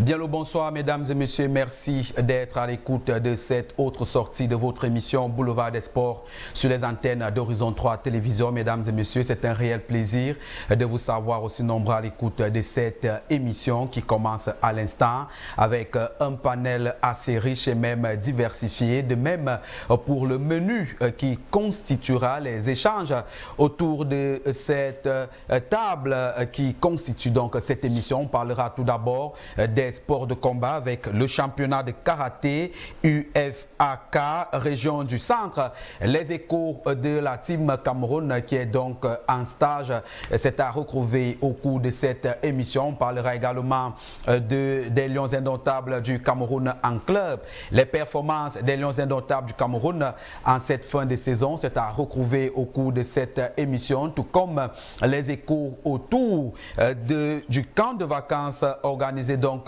Bien le bonsoir mesdames et messieurs, merci d'être à l'écoute de cette autre sortie de votre émission Boulevard des Sports sur les antennes d'Horizon 3 Télévision. Mesdames et messieurs, c'est un réel plaisir de vous savoir aussi nombreux à l'écoute de cette émission qui commence à l'instant avec un panel assez riche et même diversifié. De même pour le menu qui constituera les échanges autour de cette table qui constitue donc cette émission. On parlera tout d'abord des sports de combat avec le championnat de karaté UFAK région du centre. Les échos de la team Cameroun qui est donc en stage, c'est à retrouver au cours de cette émission. On parlera également des Lions indomptables du Cameroun en club. Les performances des Lions indomptables du Cameroun en cette fin de saison, c'est à retrouver au cours de cette émission, tout comme les échos autour du camp de vacances organisé donc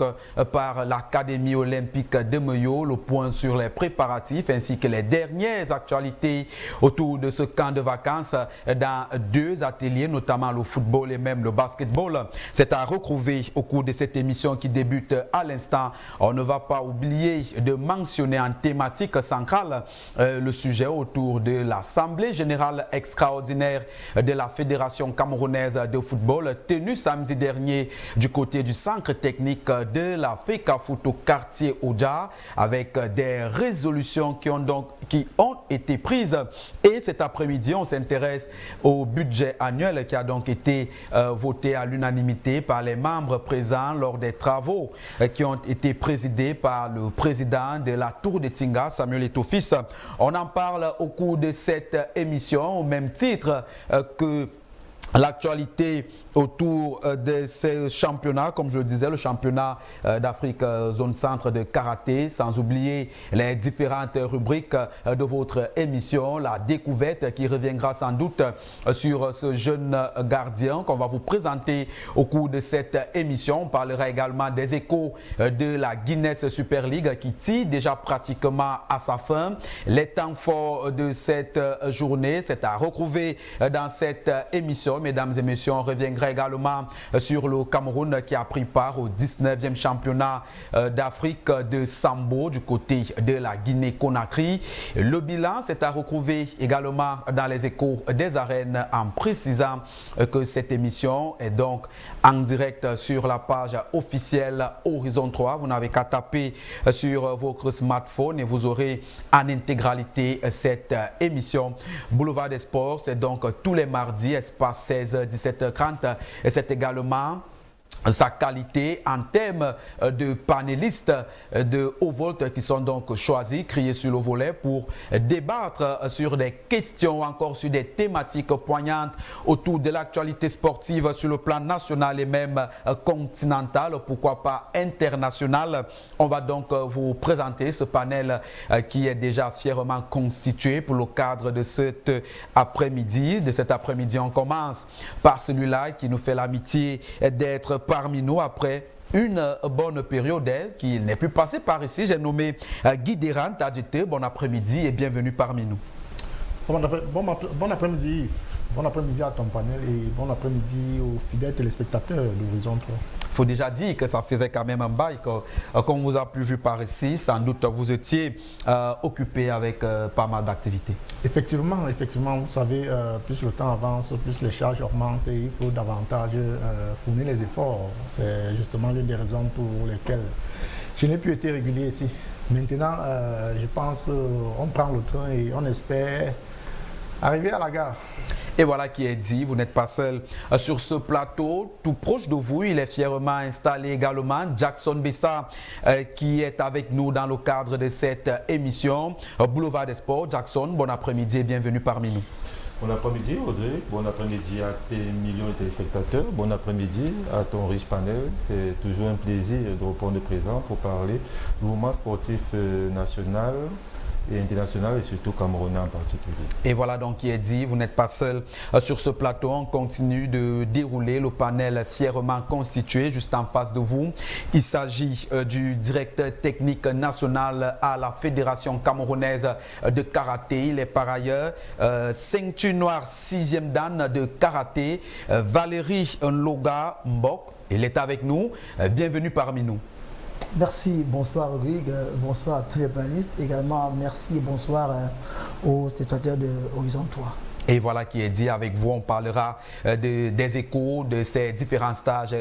par l'Académie olympique de Meyo, le point sur les préparatifs ainsi que les dernières actualités autour de ce camp de vacances dans deux ateliers, notamment le football et même le basketball. C'est à retrouver au cours de cette émission qui débute à l'instant. On ne va pas oublier de mentionner en thématique centrale le sujet autour de l'Assemblée générale extraordinaire de la Fédération camerounaise de football tenue samedi dernier du côté du centre technique de la FECAFOOT au quartier Oja, avec des résolutions qui ont été prises. Et cet après-midi, on s'intéresse au budget annuel qui a donc été voté à l'unanimité par les membres présents lors des travaux qui ont été présidés par le président de la Tour de Tinga, Samuel Eto'o-Fils. On en parle au cours de cette émission au même titre que l'actualité autour de ces championnats, comme je le disais, le championnat d'Afrique zone centre de karaté, sans oublier les différentes rubriques de votre émission, la découverte qui reviendra sans doute sur ce jeune gardien qu'on va vous présenter au cours de cette émission. On parlera également des échos de la Guinness Super League qui tire déjà pratiquement à sa fin. Les temps forts de cette journée, c'est à retrouver dans cette émission. Mesdames et messieurs, on reviendra également sur le Cameroun qui a pris part au 19e championnat d'Afrique de Sambo du côté de la Guinée-Conakry. Le bilan, c'est à retrouver également dans les échos des arènes en précisant que cette émission est donc en direct sur la page officielle Horizon 3. Vous n'avez qu'à taper sur votre smartphone et vous aurez en intégralité cette émission. Boulevard des Sports, c'est donc tous les mardis, espace 16-17h30. Et c'est également sa qualité en termes de panélistes de haut volt qui sont donc choisis, criés sur le volet pour débattre sur des questions ou encore sur des thématiques poignantes autour de l'actualité sportive sur le plan national et même continental, pourquoi pas international. On va donc vous présenter ce panel qui est déjà fièrement constitué pour le cadre de cet après-midi. De cet après-midi, on commence par celui-là qui nous fait l'amitié d'être parmi nous après une bonne période qui n'est plus passée par ici. J'ai nommé Guy Derant, Adjité. Bon après-midi et bienvenue parmi nous. Bon après-midi. Bon après-midi à ton panel et bon après-midi aux fidèles téléspectateurs d'Horizon 3. Il faut déjà dire que ça faisait quand même un bail. Qu'on vous a plus vu par ici, sans doute vous étiez occupé avec pas mal d'activités. Effectivement, vous savez, plus le temps avance, plus les charges augmentent et il faut davantage fournir les efforts. C'est justement l'une des raisons pour lesquelles je n'ai plus été régulier ici. Maintenant, je pense qu'on prend le train et on espère arriver à la gare. Et voilà qui est dit, vous n'êtes pas seul sur ce plateau, tout proche de vous, il est fièrement installé également, Jackson Bessa qui est avec nous dans le cadre de cette émission Boulevard des Sports. Jackson, bon après-midi et bienvenue parmi nous. Bon après-midi Audrey, bon après-midi à tes millions de téléspectateurs, bon après-midi à ton riche panel. C'est toujours un plaisir de répondre présent pour parler du mouvement sportif national et international et surtout camerounais en particulier. Et voilà donc qui est dit, vous n'êtes pas seul sur ce plateau, on continue de dérouler le panel fièrement constitué juste en face de vous. Il s'agit du directeur technique national à la Fédération camerounaise de karaté. Il est par ailleurs ceinture noire 6e dan de karaté, Valérie Nloga Mbok. Il est avec nous, bienvenue parmi nous. Merci, bonsoir Rodrigue, bonsoir à tous les panélistes. Également, merci et bonsoir aux spectateurs de Horizon 3. Et voilà qui est dit. Avec vous, on parlera des échos de ces différents stages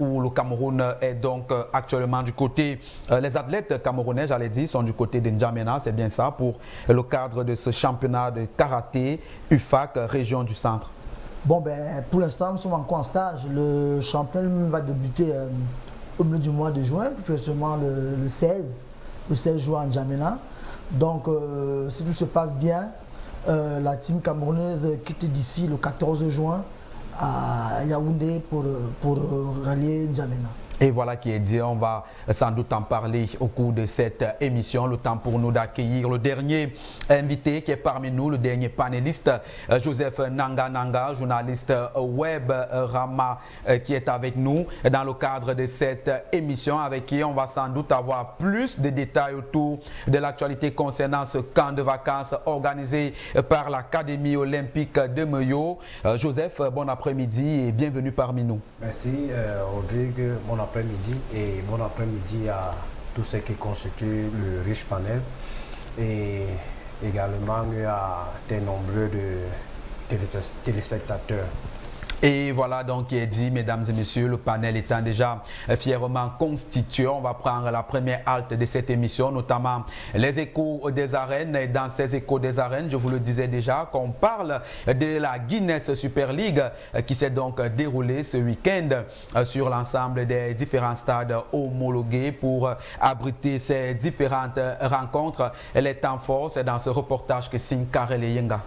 où le Cameroun est donc actuellement du côté. Les athlètes camerounais, j'allais dire, sont du côté de N'Djamena, c'est bien ça, pour le cadre de ce championnat de karaté UFAC, région du centre. Bon, ben, pour l'instant, nous sommes encore en stage. Le championnat va débuter au milieu du mois de juin, plus précisément le 16 juin à N'Djamena. Donc, si tout se passe bien, la team camerounaise quitte d'ici le 14 juin à Yaoundé pour rallier N'Djamena. Et voilà qui est dit, on va sans doute en parler au cours de cette émission. Le temps pour nous d'accueillir le dernier invité qui est parmi nous, le dernier panéliste, Joseph Nanga, journaliste web Rama, qui est avec nous dans le cadre de cette émission, avec qui on va sans doute avoir plus de détails autour de l'actualité concernant ce camp de vacances organisé par l'Académie olympique de Meyo. Joseph, bon après-midi et bienvenue parmi nous. Merci Rodrigue, bon après-midi et bon après-midi à tous ceux qui constituent le riche panel et également à des nombreux téléspectateurs. Et voilà donc qui est dit, mesdames et messieurs, le panel étant déjà fièrement constitué, on va prendre la première halte de cette émission, notamment les échos des arènes. Et dans ces échos des arènes, je vous le disais déjà, qu'on parle de la Guinness Super League qui s'est donc déroulée ce week-end sur l'ensemble des différents stades homologués pour abriter ces différentes rencontres. Les temps forts, c'est dans ce reportage que signe Karel Yenga.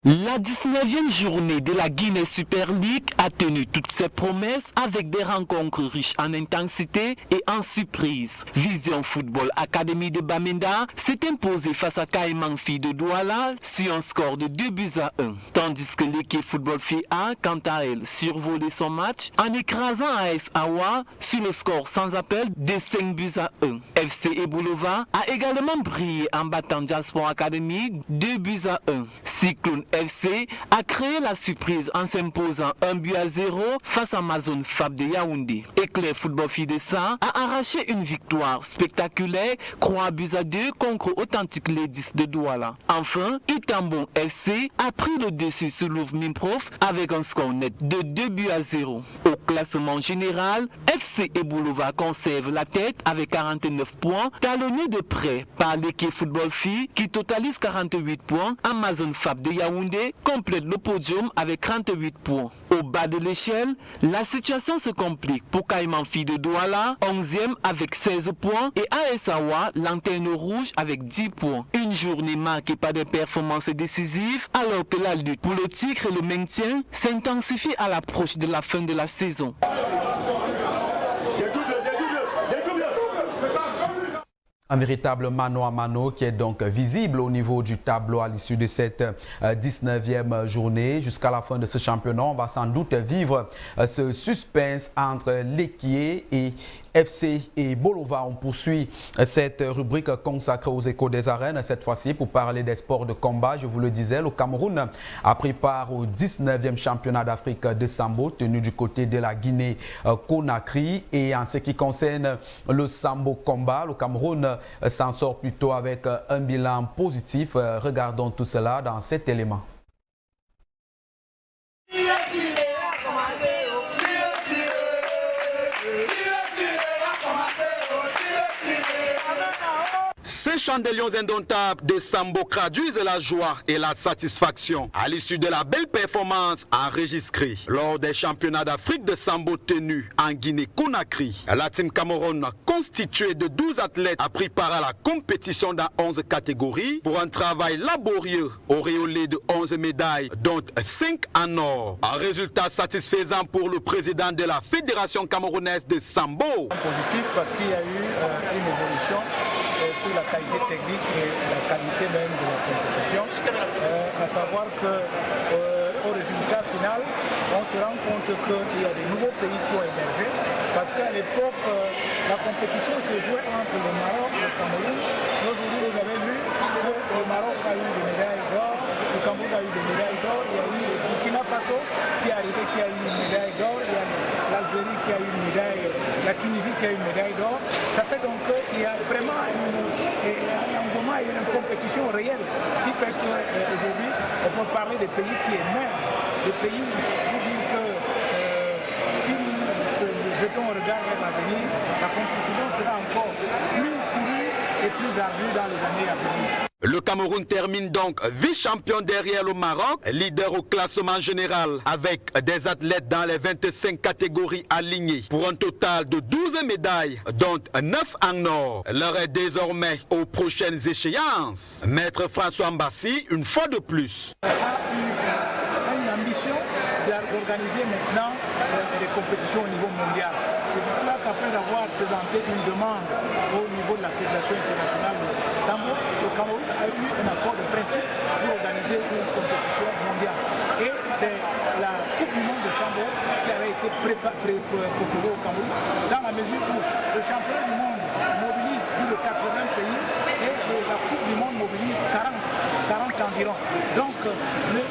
La 19e journée de la Guinness Super League a tenu toutes ses promesses avec des rencontres riches en intensité et en surprise. Vision Football Academy de Bamenda s'est imposée face à Caïman Filles de Douala sur un score de 2-1. Tandis que l'équipe Football Filles A, quant à elle, survolait son match en écrasant AS Awa sur le score sans appel de 5-1. FC Eboulova a également brillé en battant Jalsport Academy 2-1. Cyclone FC a créé la surprise en s'imposant 1-0 face à Amazon Fab de Yaoundé. Éclair Football Filles de Sa a arraché une victoire spectaculaire 3-2 contre Authentique Ladies de Douala. Enfin, Itambon FC a pris le dessus sur Louvre Mimprof avec un score net de 2-0. Au classement général, FC Eboulova conserve la tête avec 49 points, talonné de près par l'équipe Football Filles qui totalise 48 points. Amazon Fab de Yaoundé complète le podium avec 38 points. Au bas de l'échelle, la situation se complique pour Caïman Filles de Douala, 11e avec 16 points, et AS Awa, lanterne rouge avec 10 points. Une journée marquée par des performances décisives, alors que la lutte pour le titre et le maintien s'intensifie à l'approche de la fin de la saison. Un véritable mano à mano qui est donc visible au niveau du tableau à l'issue de cette 19e journée. Jusqu'à la fin de ce championnat, on va sans doute vivre ce suspense entre l'Équier et FC et Bolova. On poursuit cette rubrique consacrée aux échos des arènes, cette fois-ci pour parler des sports de combat. Je vous le disais, le Cameroun a pris part au 19e championnat d'Afrique de Sambo, tenu du côté de la Guinée-Conakry. Et en ce qui concerne le Sambo combat, le Cameroun s'en sort plutôt avec un bilan positif. Regardons tout cela dans cet élément. Ces chants des lions indomptables de Sambo traduisent la joie et la satisfaction à l'issue de la belle performance enregistrée lors des championnats d'Afrique de Sambo tenus en Guinée-Conakry. La team Cameroun, constituée de 12 athlètes, a pris part à la compétition dans 11 catégories pour un travail laborieux auréolé de 11 médailles, dont 5 en or. Un résultat satisfaisant pour le président de la Fédération camerounaise de Sambo. Positif parce qu'il y a eu une évolution sur la qualité technique et la qualité même de la compétition, à savoir qu'au résultat final, on se rend compte qu'il y a de nouveaux pays qui ont émergé, parce qu'à l'époque, la compétition se jouait entre le Maroc et le Cameroun. Aujourd'hui, vous avez vu que le Maroc a eu des médailles d'or, le Cameroun a eu des médailles d'or, il y a eu le Burkina Faso Faso qui est arrivé, qui a eu une médaille d'or, il y a l'Algérie qui a eu une médaille, la Tunisie qui a eu une médaille d'or. Ça fait donc qu'il y a vraiment un engouement et une compétition réelle qui fait qu'aujourd'hui, on peut parler des pays qui émergent, des pays pour dire que si nous jetons un regard vers l'avenir, la compétition sera encore plus courue et plus ardue dans les années à venir. Le Cameroun termine donc vice-champion derrière le Maroc, leader au classement général avec des athlètes dans les 25 catégories alignées pour un total de 12 médailles, dont 9 en or. L'heure est désormais aux prochaines échéances. Maître François Mbassi, une fois de plus. A une ambition d'organiser maintenant des compétitions au niveau mondial. C'est pour cela qu'après avoir présenté une demande au niveau de la Fédération internationale de Sambo, le Cameroun a eu un accord de principe pour organiser une compétition mondiale. Et c'est la Coupe du monde de Sambo qui avait été proposée au Cameroun, dans la mesure où le championnat du monde mobilise plus de 80 pays et la Coupe du monde mobilise 40 environ. Donc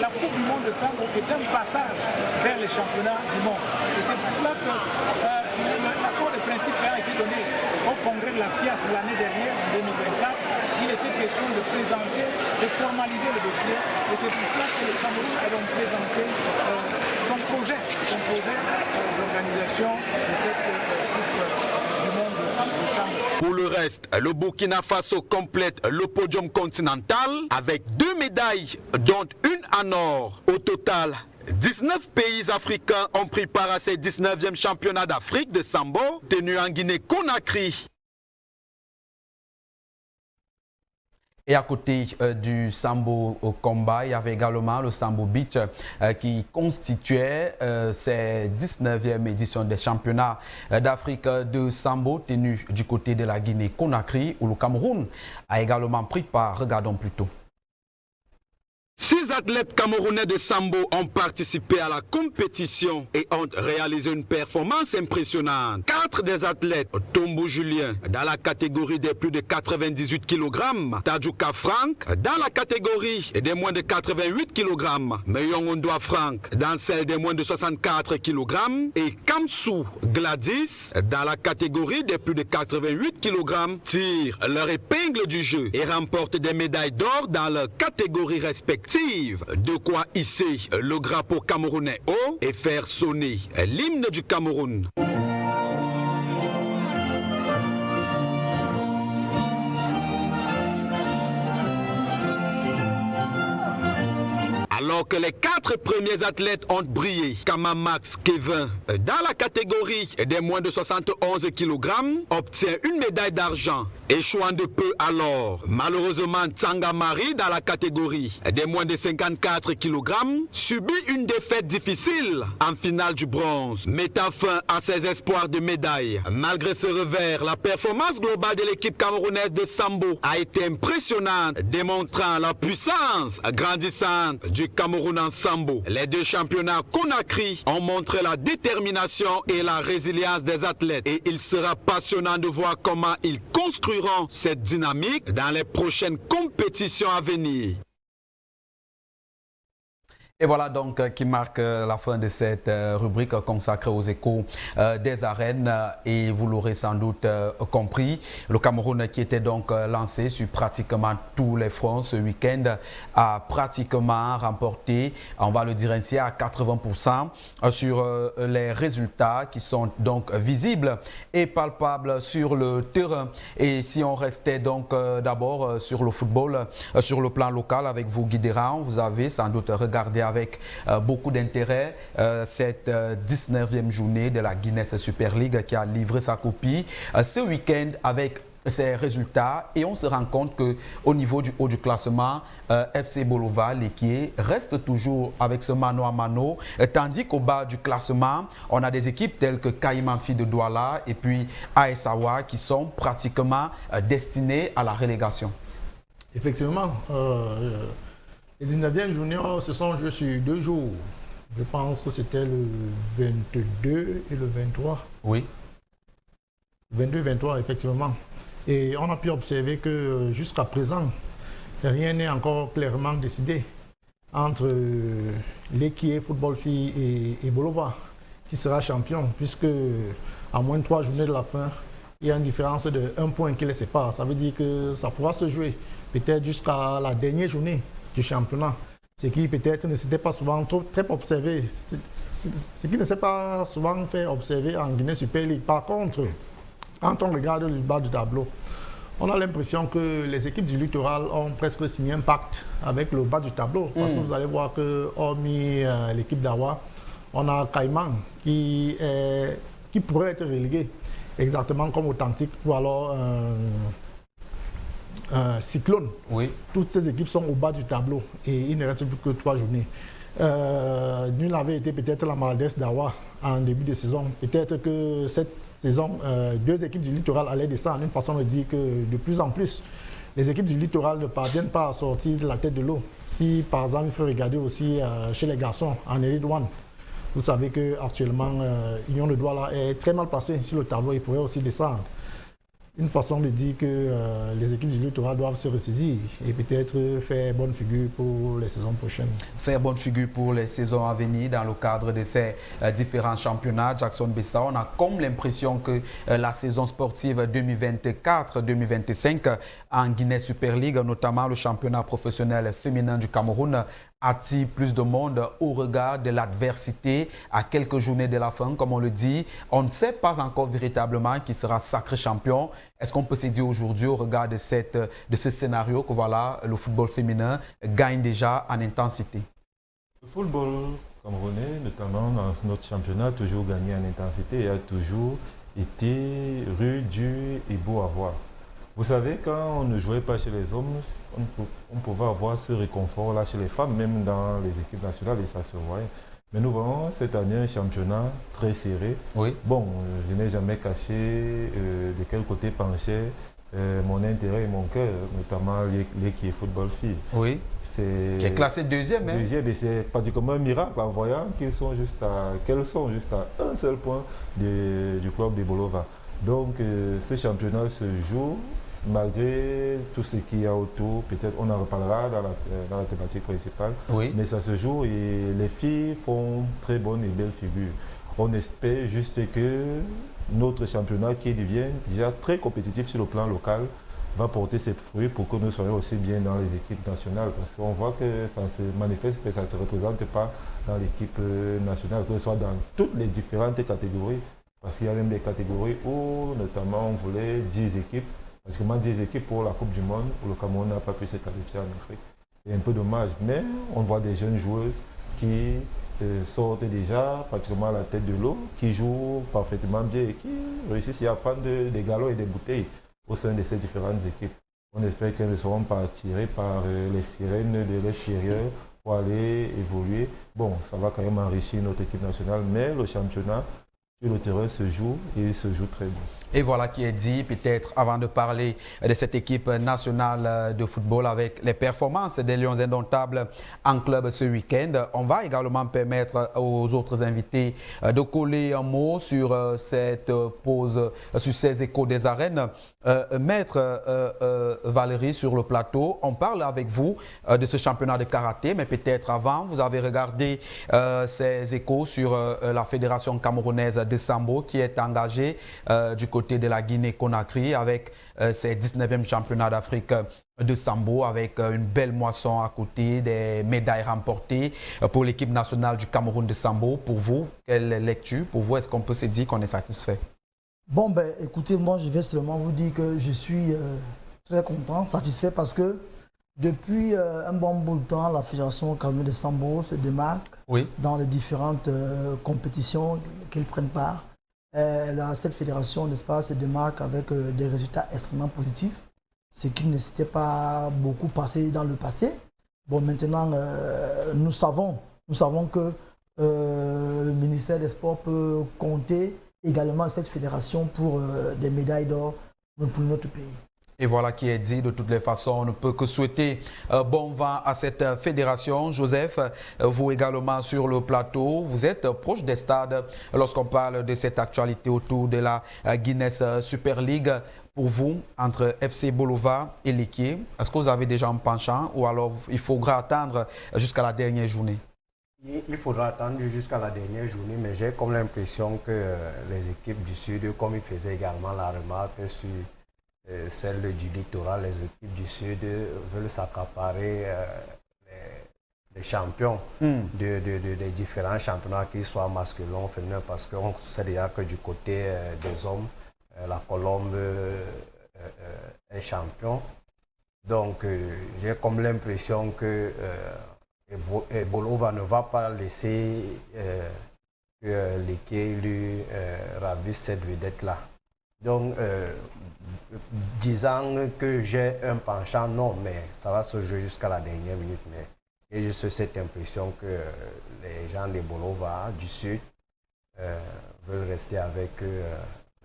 la Coupe du monde de Sambo est un passage vers les championnats du monde. Et c'est pour cela que l'accord de principe a été donné au congrès de la FIAS l'année dernière, en 2024. Il était question de présenter, de formaliser le dossier. Et c'est pour cela que le Cameroun a donc présenté son projet d'organisation de cette Coupe du monde de Sambo. Pour le reste, le Burkina Faso complète le podium continental avec 2 médailles, dont une en or. Au total, 19 pays africains ont pris part à ces 19e championnats d'Afrique de Sambo, tenus en Guinée-Conakry. Et à côté du Sambo combat, il y avait également le Sambo Beach qui constituait ces 19e éditions des championnats d'Afrique de Sambo tenus du côté de la Guinée-Conakry où le Cameroun a également pris part. Regardons plutôt. 6 athlètes camerounais de Sambo ont participé à la compétition et ont réalisé une performance impressionnante. 4 des athlètes, Tombo Julien dans la catégorie des plus de 98 kg, Tadjouka Frank dans la catégorie des moins de 88 kg, Meyong Ondoa Frank dans celle des moins de 64 kg et Kamsou Gladys dans la catégorie des plus de 88 kg tirent leur épingle du jeu et remportent des médailles d'or dans leur catégorie respective. De quoi hisser le drapeau camerounais haut et faire sonner l'hymne du Cameroun. Alors que les 4 premiers athlètes ont brillé, Kamamax Kevin, dans la catégorie des moins de 71 kg, obtient une médaille d'argent. Échouant de peu alors, malheureusement Tsanga Marie, dans la catégorie des moins de 54 kg, subit une défaite difficile en finale du bronze, mettant fin à ses espoirs de médaille. Malgré ce revers, la performance globale de l'équipe camerounaise de Sambo a été impressionnante, démontrant la puissance grandissante du Cameroun en Sambo. Les 2 championnats Conakry ont montré la détermination et la résilience des athlètes et il sera passionnant de voir comment ils construiront cette dynamique dans les prochaines compétitions à venir. Et voilà donc qui marque la fin de cette rubrique consacrée aux échos des arènes. Et vous l'aurez sans doute compris, le Cameroun qui était donc lancé sur pratiquement tous les fronts ce week-end a pratiquement remporté, on va le dire ainsi, à 80% sur les résultats qui sont donc visibles et palpables sur le terrain. Et si on restait donc d'abord sur le football, sur le plan local avec vous Guy Desrands, vous avez sans doute regardé avec beaucoup d'intérêt cette 19e journée de la Guinness Super League qui a livré sa copie ce week-end avec ses résultats et on se rend compte qu'au niveau du haut du classement, FC Bolova, l'équipe reste toujours avec ce mano à mano, tandis qu'au bas du classement, on a des équipes telles que Caïmanfi de Douala et puis Aessawa qui sont pratiquement destinées à la relégation. Effectivement, les 19e juniors se sont joués sur 2 jours. Je pense que c'était le 22 et le 23. Oui. 22 et 23, effectivement. Et on a pu observer que jusqu'à présent, rien n'est encore clairement décidé. entre l'Equié Football Filles et Bolova, qui sera champion, puisque à moins de 3 journées de la fin, il y a une différence de 1 point qui les sépare. Ça veut dire que ça pourra se jouer peut-être jusqu'à la dernière journée du championnat. Ce qui peut-être ne s'était pas souvent très observé. Ce qui ne s'est pas souvent fait observer en Guinée Super League. Par contre, quand on regarde le bas du tableau, on a l'impression que les équipes du littoral ont presque signé un pacte avec le bas du tableau. Parce que vous allez voir que, hormis l'équipe d'Awa, on a Caïman qui pourrait être relégué, exactement comme Authentique ou alors Cyclone. Oui. Toutes ces équipes sont au bas du tableau et il ne reste plus que 3 journées. Nul n'avait été peut-être la maladresse d'Awa en début de saison. Peut-être que cette saison, 2 équipes du littoral allaient descendre. Une façon de dire que de plus en plus, les équipes du littoral ne parviennent pas à sortir de la tête de l'eau. Si par exemple, il faut regarder aussi chez les garçons en Elite One, vous savez qu'actuellement, Union de Douala est très mal placé sur le tableau. Il pourrait aussi descendre. Une façon de dire que les équipes du littoral doivent se ressaisir et peut-être faire bonne figure pour les saisons prochaines. Faire bonne figure pour les saisons à venir dans le cadre de ces différents championnats. Jackson Bessa, on a comme l'impression que la saison sportive 2024-2025 en Guinée Super League, notamment le championnat professionnel féminin du Cameroun, attire plus de monde au regard de l'adversité à quelques journées de la fin, comme on le dit. On ne sait pas encore véritablement qui sera sacré champion. Est-ce qu'on peut se dire aujourd'hui, au regard de ce scénario, que voilà, le football féminin gagne déjà en intensité? Le football camerounais, notamment dans notre championnat, a toujours gagné en intensité et a toujours été rude, dur et beau à voir. Vous savez, quand on ne jouait pas chez les hommes, on pouvait avoir ce réconfort-là chez les femmes, même dans les équipes nationales, et ça se voyait. Mais nous voyons cette année un championnat très serré. Oui. Bon, je n'ai jamais caché de quel côté penchait mon intérêt et mon cœur, notamment l'Equié Football Filles. Oui. Qui est classé deuxième. Deuxième, et c'est pratiquement un miracle en voyant qu'elles sont juste à un seul point du club de Bolova. Donc, ce championnat se joue malgré tout ce qu'il y a autour. Peut-être on en reparlera dans la thématique principale. Oui. Mais ça se joue et les filles font très bonne et belle figure. On espère juste que notre championnat, qui devient déjà très compétitif sur le plan local, va porter ses fruits pour que nous soyons aussi bien dans les équipes nationales. Parce qu'on voit que ça se manifeste, mais ça ne se représente pas dans l'équipe nationale, que ce soit dans toutes les différentes catégories. Parce qu'il y a même des catégories où, notamment, on voulait 10 équipes. Pratiquement 10 équipes pour la Coupe du Monde, où le Cameroun n'a pas pu se qualifier en Afrique. C'est un peu dommage, mais on voit des jeunes joueuses qui sortent déjà pratiquement à la tête de l'eau, qui jouent parfaitement bien et qui réussissent à prendre des galops et des bouteilles au sein de ces différentes équipes. On espère qu'elles ne seront pas attirées par les sirènes de l'extérieur pour aller évoluer. Bon, ça va quand même enrichir notre équipe nationale, mais le championnat sur le terrain se joue et il se joue très bien. Et voilà qui est dit, peut-être avant de parler de cette équipe nationale de football avec les performances des Lions Indomptables en club ce week-end. On va également permettre aux autres invités de coller un mot sur cette pause, sur ces échos des arènes. Maître Valérie, sur le plateau, on parle avec vous de ce championnat de karaté, mais peut-être avant, vous avez regardé ces échos sur la Fédération camerounaise de Sambo qui est engagée du côté de la Guinée-Conakry avec ses 19e championnats d'Afrique de Sambo, avec une belle moisson à côté, des médailles remportées pour l'équipe nationale du Cameroun de Sambo. Pour vous, quelle lecture? Pour vous, est-ce qu'on peut se dire qu'on est satisfait? Bon, ben, écoutez, moi, je vais seulement vous dire que je suis très content, satisfait, parce que depuis un bon bout de temps, la Fédération camerounaise de Sambo se démarque dans les différentes compétitions qu'elle prenne part. Cette fédération, n'est-ce pas, se démarque avec des résultats extrêmement positifs, ce qui ne s'était pas beaucoup passé dans le passé. Bon, maintenant, nous savons que le ministère des Sports peut compter également cette fédération pour des médailles d'or pour notre pays. Et voilà qui est dit. De toutes les façons, on ne peut que souhaiter bon vent à cette fédération. Joseph, vous également sur le plateau, vous êtes proche des stades lorsqu'on parle de cette actualité autour de la Guinness Super League. pour vous entre FC Bolova et Léquier? Est-ce que vous avez déjà un penchant ou alors il faudra attendre jusqu'à la dernière journée? Il faudra attendre jusqu'à la dernière journée, mais j'ai comme l'impression que les équipes du Sud, comme ils faisaient également la remarque sur celle du littoral, les équipes du Sud veulent s'accaparer les champions des différents championnats, qu'ils soient masculins ou féminins, parce qu'on sait déjà que du côté des hommes, la Colombe est champion. Donc j'ai comme l'impression que Bolova ne va pas laisser que Léquier lui ravisse cette vedette-là. Donc, disant que j'ai un penchant, non, mais ça va se jouer jusqu'à la dernière minute. Mais j'ai juste cette impression que les gens de Bolova du Sud veulent rester avec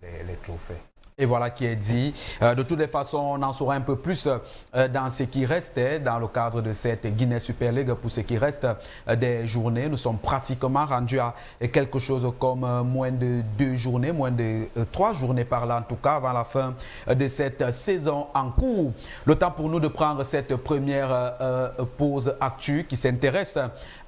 les trophées. Et voilà qui est dit. De toutes les façons, on en saura un peu plus dans ce qui reste, dans le cadre de cette Guinness Super League. Pour ce qui reste des journées, nous sommes pratiquement rendus à quelque chose comme moins de 2 journées, moins de 3 journées par là, en tout cas, avant la fin de cette saison en cours. Le temps pour nous de prendre cette première pause actu qui s'intéresse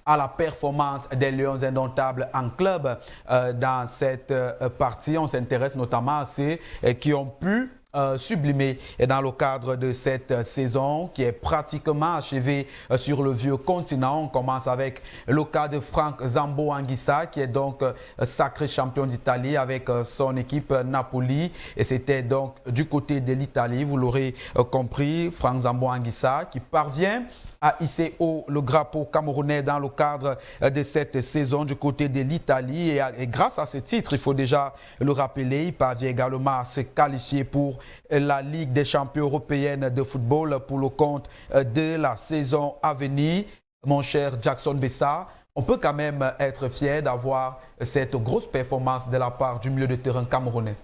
à la performance des Lions Indomptables en club. Dans cette partie, on s'intéresse notamment à ceux qui ont pu sublimer dans le cadre de cette saison qui est pratiquement achevée sur le vieux continent. On commence avec le cas de Franck Zambo Anguissa qui est donc sacré champion d'Italie avec son équipe Napoli, et c'était donc du côté de l'Italie, vous l'aurez compris, Franck Zambo Anguissa qui parvient à hisser haut le drapeau camerounais dans le cadre de cette saison du côté de l'Italie. Et grâce à ce titre, il faut déjà le rappeler, il parvient également à se qualifier pour la Ligue des champions européennes de football pour le compte de la saison à venir. Mon cher Jackson Bessa, on peut quand même être fier d'avoir cette grosse performance de la part du milieu de terrain camerounais.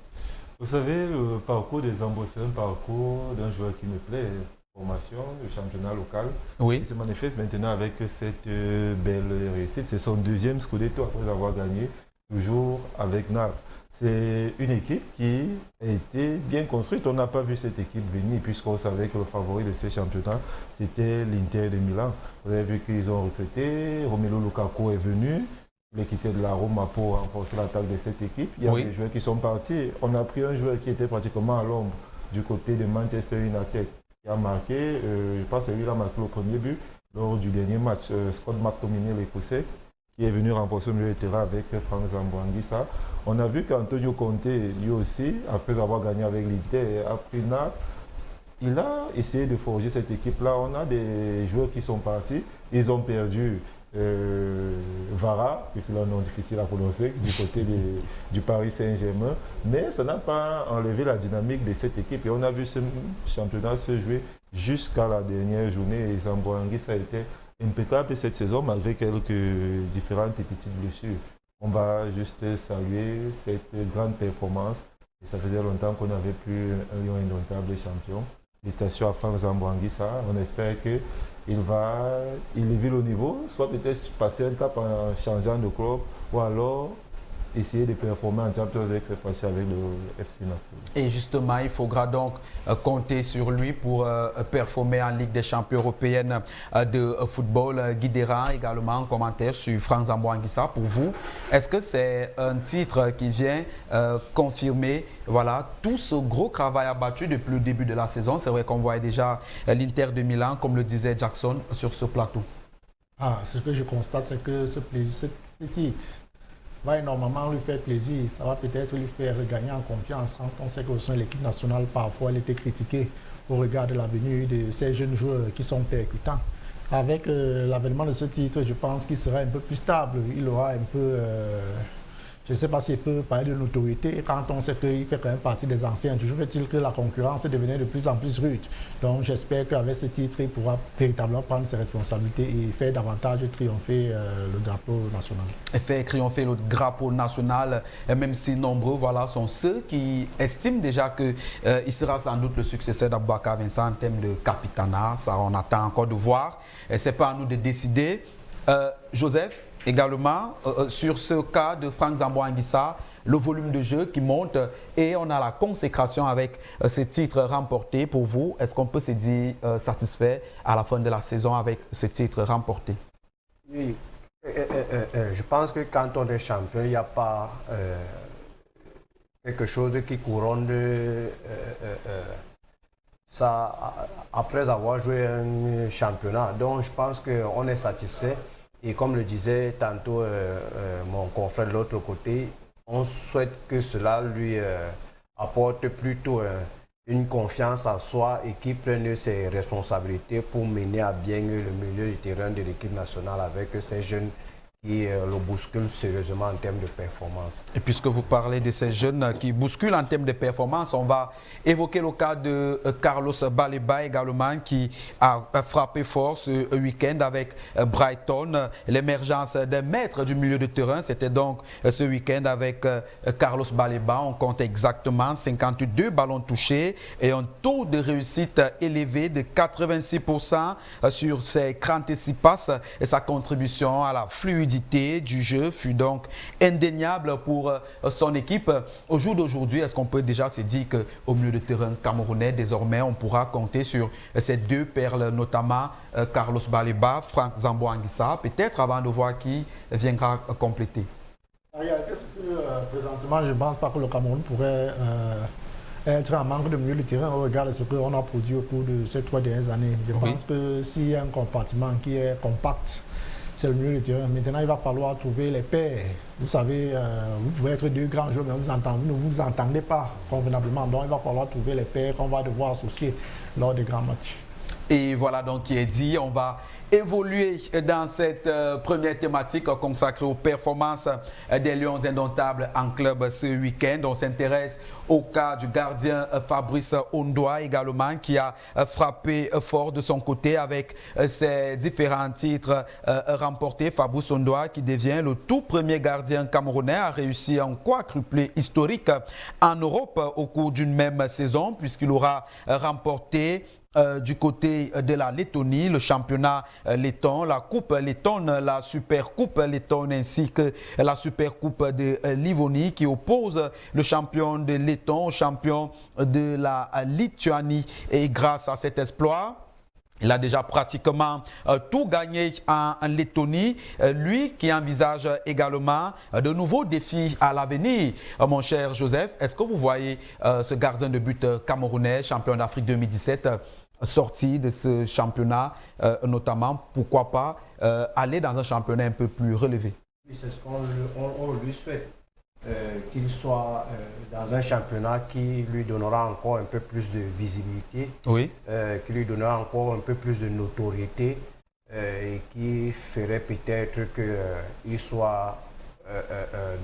Vous savez, le parcours des Zambo, c'est un parcours d'un joueur qui me plaît. Formation, le championnat local. Oui. Il se manifeste maintenant avec cette belle réussite. C'est son 2e Scudetto après avoir gagné, toujours avec Naples. C'est une équipe qui a été bien construite. On n'a pas vu cette équipe venir puisqu'on savait que le favori de ces championnats, c'était l'Inter de Milan. Vous avez vu qu'ils ont recruté, Romelu Lukaku est venu, il est quitté de la Roma pour renforcer l'attaque de cette équipe. Il y a des joueurs qui sont partis. On a pris un joueur qui était pratiquement à l'ombre du côté de Manchester United, qui a marqué, je pense que lui a marqué le premier but lors du dernier match, Scott McTominay, l'Écossais, qui est venu renforcer le milieu de terrain avec Franck Zambo Anguissa. On a vu qu'Antonio Conte, lui aussi, après avoir gagné avec l'Inter, a pris Naples. Il a essayé de forger cette équipe-là. On a des joueurs qui sont partis, ils ont perdu Vara, puisque c'est un nom difficile à prononcer, du côté du Paris Saint-Germain, mais ça n'a pas enlevé la dynamique de cette équipe. Et on a vu ce championnat se jouer jusqu'à la dernière journée. Et Zambo Anguissa a été impeccable cette saison, malgré quelques différentes et petites blessures. On va juste saluer cette grande performance. Et ça faisait longtemps qu'on n'avait plus un Lion Indomptable champion. Félicitations à Franck Zambo Anguissa. On espère que il va élever le niveau, soit peut-être passer un cap en changeant de club, ou alors essayer de performer en Champions League cette fois-ci avec le FC Napoli. Et justement, il faudra donc compter sur lui pour performer en Ligue des champions européennes de football. Guy Déran également en commentaire sur Franck Zambo Anguissa. Pour vous, est-ce que c'est un titre qui vient confirmer tout ce gros travail abattu depuis le début de la saison? C'est vrai qu'on voyait déjà l'Inter de Milan, comme le disait Jackson, sur ce plateau. Ce que je constate, c'est que ce titre va énormément lui faire plaisir. Ça va peut-être lui faire gagner en confiance. Quand on sait que l'équipe nationale, parfois, elle était critiquée au regard de la venue de ces jeunes joueurs qui sont percutants. Avec l'avènement de ce titre, je pense qu'il sera un peu plus stable. Il aura un peu... je ne sais pas s'il peut parler de notoriété quand on sait qu'il fait quand même partie des anciens. Toujours est-il que la concurrence devenait de plus en plus rude. Donc j'espère qu'avec ce titre, il pourra véritablement prendre ses responsabilités et faire davantage triompher le drapeau national. Et faire triompher le drapeau national, même si nombreux sont ceux qui estiment déjà qu'il sera sans doute le successeur d'Aboubacar Vincent en termes de capitanat. Ça, on attend encore de voir. Ce n'est pas à nous de décider. Joseph, également, sur ce cas de Franck Zambo Anguissa, le volume de jeu qui monte et on a la consécration avec ce titre remporté. Pour vous, est-ce qu'on peut se dire satisfait à la fin de la saison avec ce titre remporté? Oui, je pense que quand on est champion, il n'y a pas quelque chose qui couronne ça après avoir joué un championnat. Donc je pense qu'on est satisfait. Et comme le disait tantôt mon confrère de l'autre côté, on souhaite que cela lui apporte plutôt une confiance en soi et qu'il prenne ses responsabilités pour mener à bien le milieu du terrain de l'équipe nationale avec ces jeunes qui le bousculent sérieusement en termes de performance. Et puisque vous parlez de ces jeunes qui bousculent en termes de performance, on va évoquer le cas de Carlos Baleba également qui a frappé fort ce week-end avec Brighton. L'émergence d'un maître du milieu de terrain, c'était donc ce week-end avec Carlos Baleba. On compte exactement 52 ballons touchés et un taux de réussite élevé de 86% sur ses 36 passes. Et sa contribution à la fluidité du jeu fut donc indéniable pour son équipe. Au jour d'aujourd'hui, est-ce qu'on peut déjà se dire qu'au milieu de terrain camerounais, désormais, on pourra compter sur ces deux perles, notamment Carlos Baleba, Franck Zambo Anguissa, peut-être avant de voir qui viendra compléter? Présentement, je ne pense pas que le Cameroun pourrait être en manque de milieu de terrain au regard de ce qu'on a produit au cours de ces 3 dernières années. Je pense que s'il y a un compartiment qui est compact, c'est le milieu de terrain. Maintenant, il va falloir trouver les pairs. Vous savez, vous pouvez être deux grands joueurs, mais vous ne vous entendez pas convenablement. Donc, il va falloir trouver les pairs qu'on va devoir associer lors des grands matchs. Et voilà donc qui est dit, on va évoluer dans cette première thématique consacrée aux performances des Lions indomptables en club ce week-end. On s'intéresse au cas du gardien Fabrice Ondoa également qui a frappé fort de son côté avec ses différents titres remportés. Fabrice Ondoa qui devient le tout premier gardien camerounais à réussir un quadruplé historique en Europe au cours d'une même saison puisqu'il aura remporté du côté de la Lettonie, le championnat letton, la coupe lettonne, la super coupe lettonne ainsi que la super coupe de Livonie qui oppose le champion de Letton au champion de la Lituanie. Et grâce à cet exploit, il a déjà pratiquement tout gagné en Lettonie. Lui qui envisage également de nouveaux défis à l'avenir. Mon cher Joseph, est-ce que vous voyez ce gardien de but camerounais, champion d'Afrique 2017, sorti de ce championnat, notamment, pourquoi pas, aller dans un championnat un peu plus relevé? Oui, c'est ce qu'on lui souhaite. Qu'il soit dans un championnat qui lui donnera encore un peu plus de visibilité, oui. Qui lui donnera encore un peu plus de notoriété et qui ferait peut-être qu'il soit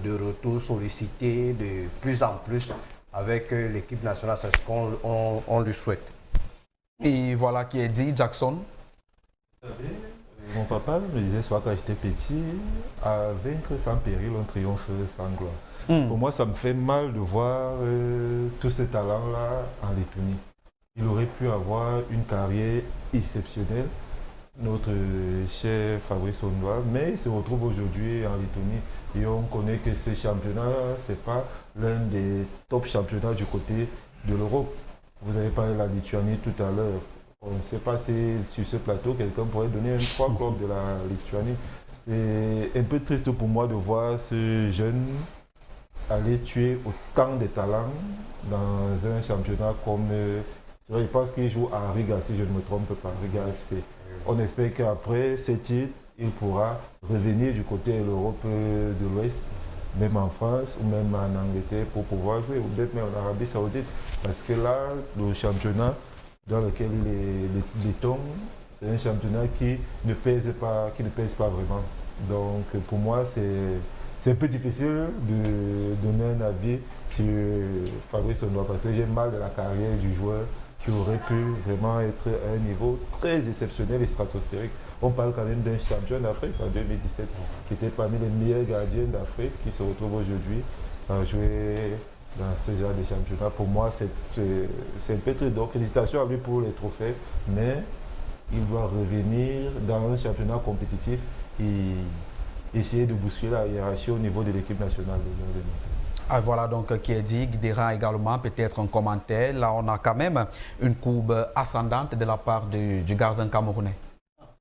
de retour sollicité de plus en plus avec l'équipe nationale. C'est ce qu'on lui souhaite. Et voilà qui est dit, Jackson. Vous savez, mon papa me disait soit quand j'étais petit, à vaincre sans péril, on triomphe sans gloire. Pour moi, ça me fait mal de voir tout ce talent-là en Lettonie. Il aurait pu avoir une carrière exceptionnelle, notre cher Fabrice Ondoa, mais il se retrouve aujourd'hui en Lettonie. Et on connaît que ce championnat, ce n'est pas l'un des top championnats du côté de l'Europe. Vous avez parlé de la Lituanie tout à l'heure. On ne sait pas si sur ce plateau, quelqu'un pourrait donner un 3 clubs de la Lituanie. C'est un peu triste pour moi de voir ce jeune aller tuer autant de talents dans un championnat comme... je pense qu'il joue à Riga, si je ne me trompe pas, Riga FC. On espère qu'après ce titre, il pourra revenir du côté de l'Europe de l'Ouest, même en France ou même en Angleterre pour pouvoir jouer, ou peut-être même en Arabie Saoudite. Parce que là, le championnat dans lequel il tombe, c'est un championnat qui ne pèse pas vraiment. Donc pour moi, c'est un peu difficile de donner un avis sur Fabrice Ondoa parce que j'ai mal de la carrière du joueur qui aurait pu vraiment être à un niveau très exceptionnel et stratosphérique. On parle quand même d'un champion d'Afrique en 2017 qui était parmi les meilleurs gardiens d'Afrique qui se retrouve aujourd'hui à jouer dans ce genre de championnat. Pour moi, c'est un peu triste. Donc félicitations à lui pour les trophées, mais il doit revenir dans un championnat compétitif et essayer de bousculer la hiérarchie au niveau de l'équipe nationale. Ah, voilà donc qui est dit, Guidera également, peut-être un commentaire. Là, on a quand même une courbe ascendante de la part du gardien camerounais.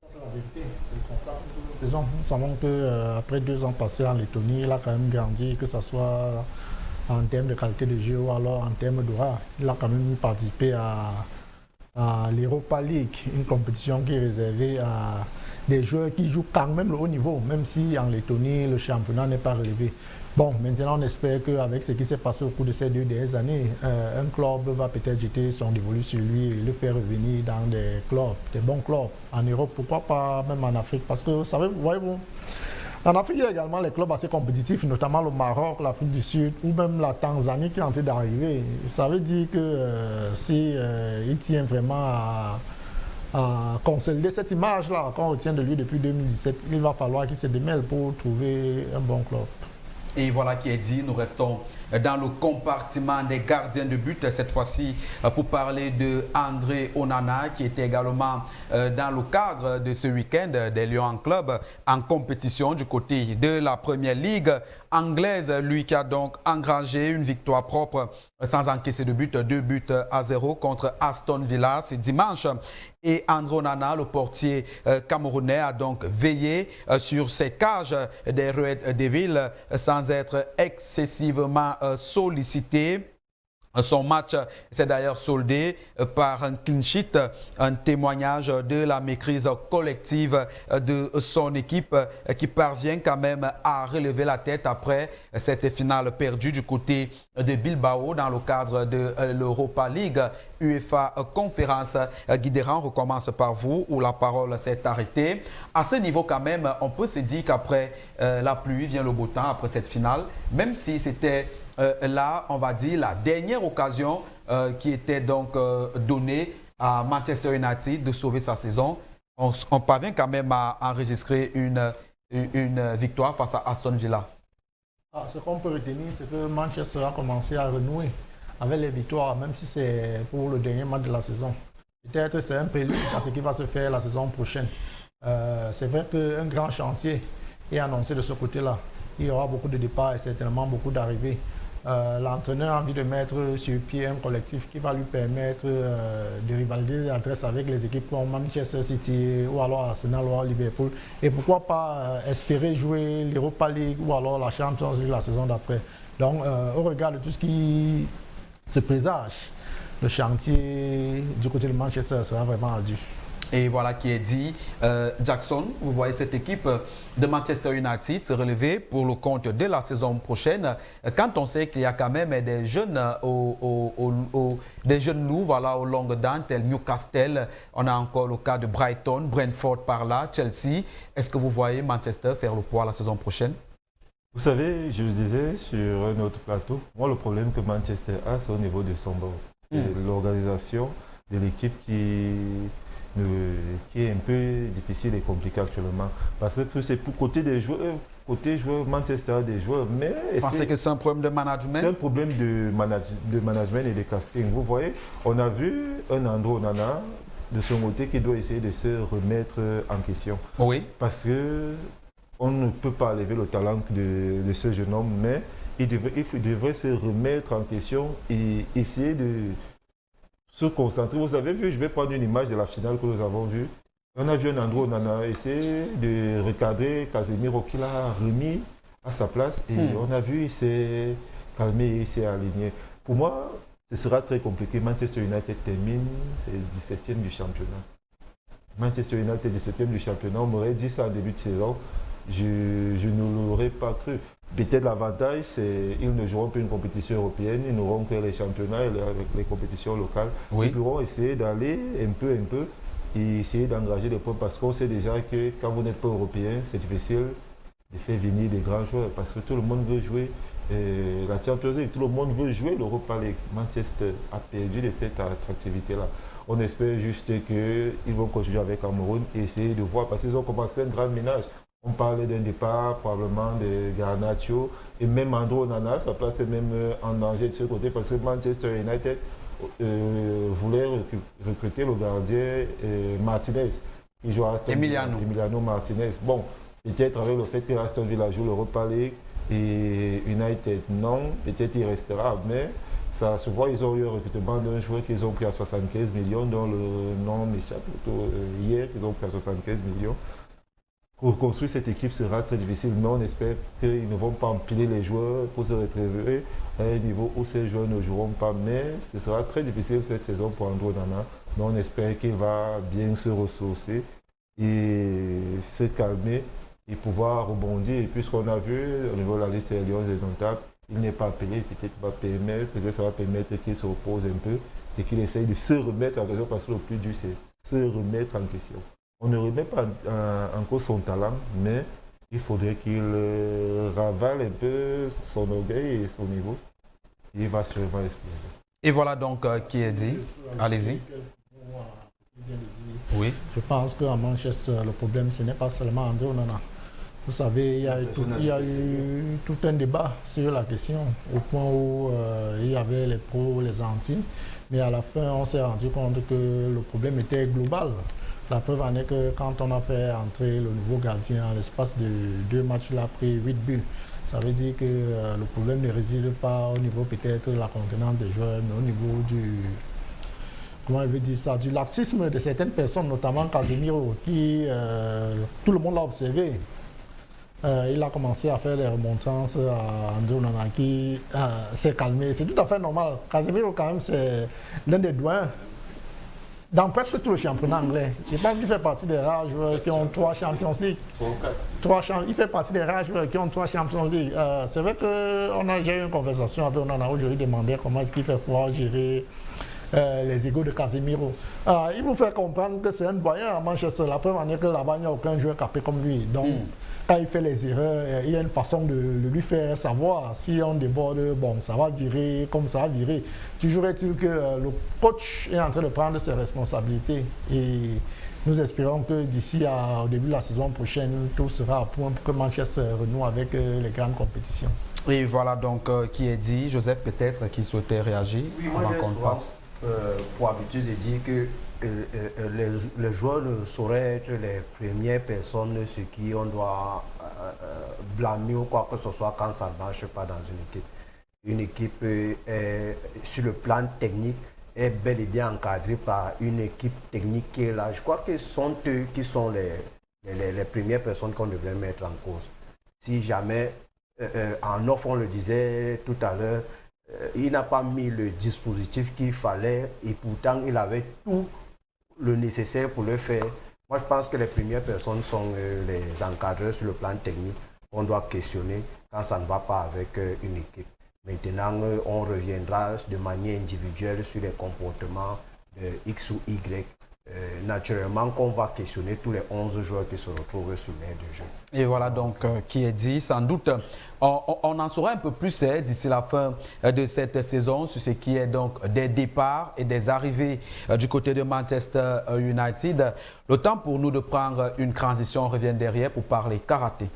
C'est la vérité, c'est le constat que nous faisons. Nous savons qu'après 2 ans passés en Lettonie, il a quand même grandi, que ce soit en termes de qualité de jeu ou alors en termes d'aura. Il a quand même participé à l'Europa League, une compétition qui est réservée à des joueurs qui jouent quand même le haut niveau, même si en Lettonie, le championnat n'est pas relevé. Bon, maintenant, on espère qu'avec ce qui s'est passé au cours de ces 2 dernières années, un club va peut-être jeter son dévolu sur lui et le faire revenir dans des clubs, des bons clubs en Europe, pourquoi pas même en Afrique. Parce que, vous savez, voyez-vous, en Afrique, il y a également les clubs assez compétitifs, notamment le Maroc, l'Afrique du Sud ou même la Tanzanie qui est en train d'arriver. Ça veut dire que si il tient vraiment à consolider cette image-là qu'on retient de lui depuis 2017, il va falloir qu'il se démêle pour trouver un bon club. Et voilà qui est dit, nous restons dans le compartiment des gardiens de but, cette fois-ci pour parler de André Onana qui était également dans le cadre de ce week-end des Lions en club en compétition du côté de la Première Ligue anglaise, lui qui a donc engrangé une victoire propre sans encaisser de but, 2-0 contre Aston Villa, c'est dimanche. Et André Onana, le portier camerounais, a donc veillé sur ses cages des Red Devils sans être excessivement sollicité. Son match s'est d'ailleurs soldé par un clean sheet, un témoignage de la maîtrise collective de son équipe qui parvient quand même à relever la tête après cette finale perdue du côté de Bilbao dans le cadre de l'Europa League UEFA Conférence. Guidera, on recommence par vous où la parole s'est arrêtée. À ce niveau quand même, on peut se dire qu'après la pluie vient le beau temps après cette finale, même si c'était là, on va dire, la dernière occasion qui était donc donnée à Manchester United de sauver sa saison. On parvient quand même à enregistrer une victoire face à Aston Villa. Ce qu'on peut retenir, c'est que Manchester a commencé à renouer avec les victoires, même si c'est pour le dernier match de la saison. Peut-être c'est un prélude à ce qui va se faire la saison prochaine. C'est vrai qu'un grand chantier est annoncé de ce côté-là. Il y aura beaucoup de départs et certainement beaucoup d'arrivées. L'entraîneur a envie de mettre sur pied un collectif qui va lui permettre de rivaliser l'adresse avec les équipes comme Manchester City ou alors Arsenal ou alors Liverpool. Et pourquoi pas espérer jouer l'Europa League ou alors la Champions League la saison d'après. Donc, au regard de tout ce qui se présage, le chantier du côté de Manchester sera vraiment ardu. Et voilà qui est dit. Jackson, vous voyez cette équipe de Manchester United se relever pour le compte de la saison prochaine. Quand on sait qu'il y a quand même des jeunes, des jeunes loups voilà, aux longues dents, tel Newcastle, on a encore le cas de Brighton, Brentford par là, Chelsea. Est-ce que vous voyez Manchester faire le poids la saison prochaine? Vous savez, je le disais sur un autre plateau, moi le problème que Manchester a, c'est au niveau de son bord. C'est l'organisation de l'équipe qui est un peu difficile et compliqué actuellement. Parce que c'est pour côté des joueurs, Manchester a des joueurs, mais... Vous pensez que c'est un problème de management? C'est un problème de management et de casting. Vous voyez, on a vu un André Onana de son côté qui doit essayer de se remettre en question. Oui. Parce que on ne peut pas enlever le talent de ce jeune homme, mais il devrait se remettre en question et essayer de se concentrer. Vous avez vu, je vais prendre une image de la finale que nous avons vue. On a vu un André Onana essayer de recadrer Casemiro qui l'a remis à sa place et on a vu, il s'est calmé et il s'est aligné. Pour moi, ce sera très compliqué. Manchester United termine, c'est 17e du championnat. Manchester United 17e du championnat, on m'aurait dit ça en début de saison, je ne l'aurais pas cru. Peut-être l'avantage, c'est qu'ils ne joueront plus une compétition européenne, ils n'auront que les championnats et les compétitions locales. Oui. Ils pourront essayer d'aller un peu, et essayer d'engager des points parce qu'on sait déjà que quand vous n'êtes pas européen, c'est difficile de faire venir des grands joueurs parce que tout le monde veut jouer la Champions League, tout le monde veut jouer l'Europa League. Manchester a perdu de cette attractivité-là. On espère juste qu'ils vont continuer avec Cameroun et essayer de voir parce qu'ils ont commencé un grand ménage. On parlait d'un départ probablement de Garnacho et même André Onana, sa place est même en danger de ce côté parce que Manchester United voulait recruter le gardien Martinez qui joue à Aston Villa. Emiliano Martinez. Bon, peut-être avec le fait que Aston Villa joue l'Europa League, Et United, non, peut-être il restera, mais ça se voit, ils ont eu un recrutement d'un joueur qu'ils ont pris à 75 millions, dont le nom m'échappe hier, ils ont pris à 75 millions. Pour construire cette équipe sera très difficile, mais on espère qu'ils ne vont pas empiler les joueurs pour se retrouver à un niveau où ces joueurs ne joueront pas. Mais ce sera très difficile cette saison pour Andrew Onana. Mais on espère qu'il va bien se ressourcer et se calmer et pouvoir rebondir. Et puisqu'on a vu au niveau de la liste des Lions indomptables, il n'est pas appelé, peut-être ça va permettre qu'il se repose un peu et qu'il essaye de se remettre en question, parce que le plus dur c'est se remettre en question. On ne remet pas en cause son talent, mais il faudrait qu'il ravale un peu son orgueil et son niveau. Il va sûrement exploser. Et voilà donc qui est dit. Allez-y. Oui. Je pense qu'à Manchester, le problème, ce n'est pas seulement André Onana. Vous savez, il y a eu tout un débat sur la question, au point où il y avait les pros, les anti. Mais à la fin, on s'est rendu compte que le problème était global. La preuve en est que quand on a fait entrer le nouveau gardien, à l'espace de 2 matchs, il a pris 8 buts. Ça veut dire que le problème ne réside pas au niveau peut-être de la contenance des joueurs, mais au niveau du... Comment je veux dire ça, du laxisme de certaines personnes, notamment Casemiro, qui, tout le monde l'a observé. Il a commencé à faire des remontrances à André Onana qui s'est calmé. C'est tout à fait normal. Casemiro, quand même, c'est l'un des doyens dans presque tout le championnat anglais. Je pense qu'il fait partie des rares joueurs qui ont 3 Champions League. Il fait partie des rares joueurs qui ont 3 Champions League. C'est vrai que j'ai eu une conversation avec Onana où je lui demandais comment est-ce qu'il fait pouvoir gérer les égos de Casemiro. Il vous fait comprendre que c'est un doyen à Manchester. La preuve en est que là-bas, il n'y a aucun joueur capé comme lui. Donc, quand il fait les erreurs, il y a une façon de lui faire savoir si on déborde, bon, ça va virer comme ça va virer. Toujours est-il que le coach est en train de prendre ses responsabilités et nous espérons que d'ici au début de la saison prochaine, tout sera à point pour que Manchester renoue avec les grandes compétitions. Et voilà donc qui est dit. Joseph, peut-être, qui souhaitait réagir avant qu'on passe. Pour habitude de dire que les joueurs ne sauraient être les premières personnes sur qui on doit blâmer ou quoi que ce soit quand ça ne marche pas dans une équipe. Une équipe sur le plan technique est bel et bien encadrée par une équipe technique qui est là. Je crois que ce sont eux qui sont les premières personnes qu'on devrait mettre en cause. Si jamais, en offre, on le disait tout à l'heure, il n'a pas mis le dispositif qu'il fallait et pourtant il avait tout le nécessaire pour le faire. Moi, je pense que les premières personnes sont les encadreurs sur le plan technique. On doit questionner quand ça ne va pas avec une équipe. Maintenant, on reviendra de manière individuelle sur les comportements de X ou Y. Naturellement qu'on va questionner tous les 11 joueurs qui se retrouvent sur l'aire de jeu. Et voilà donc qui est dit. Sans doute, on en saura un peu plus d'ici la fin de cette saison sur ce qui est donc des départs et des arrivées du côté de Manchester United. Le temps pour nous de prendre une transition, on revient derrière pour parler karaté.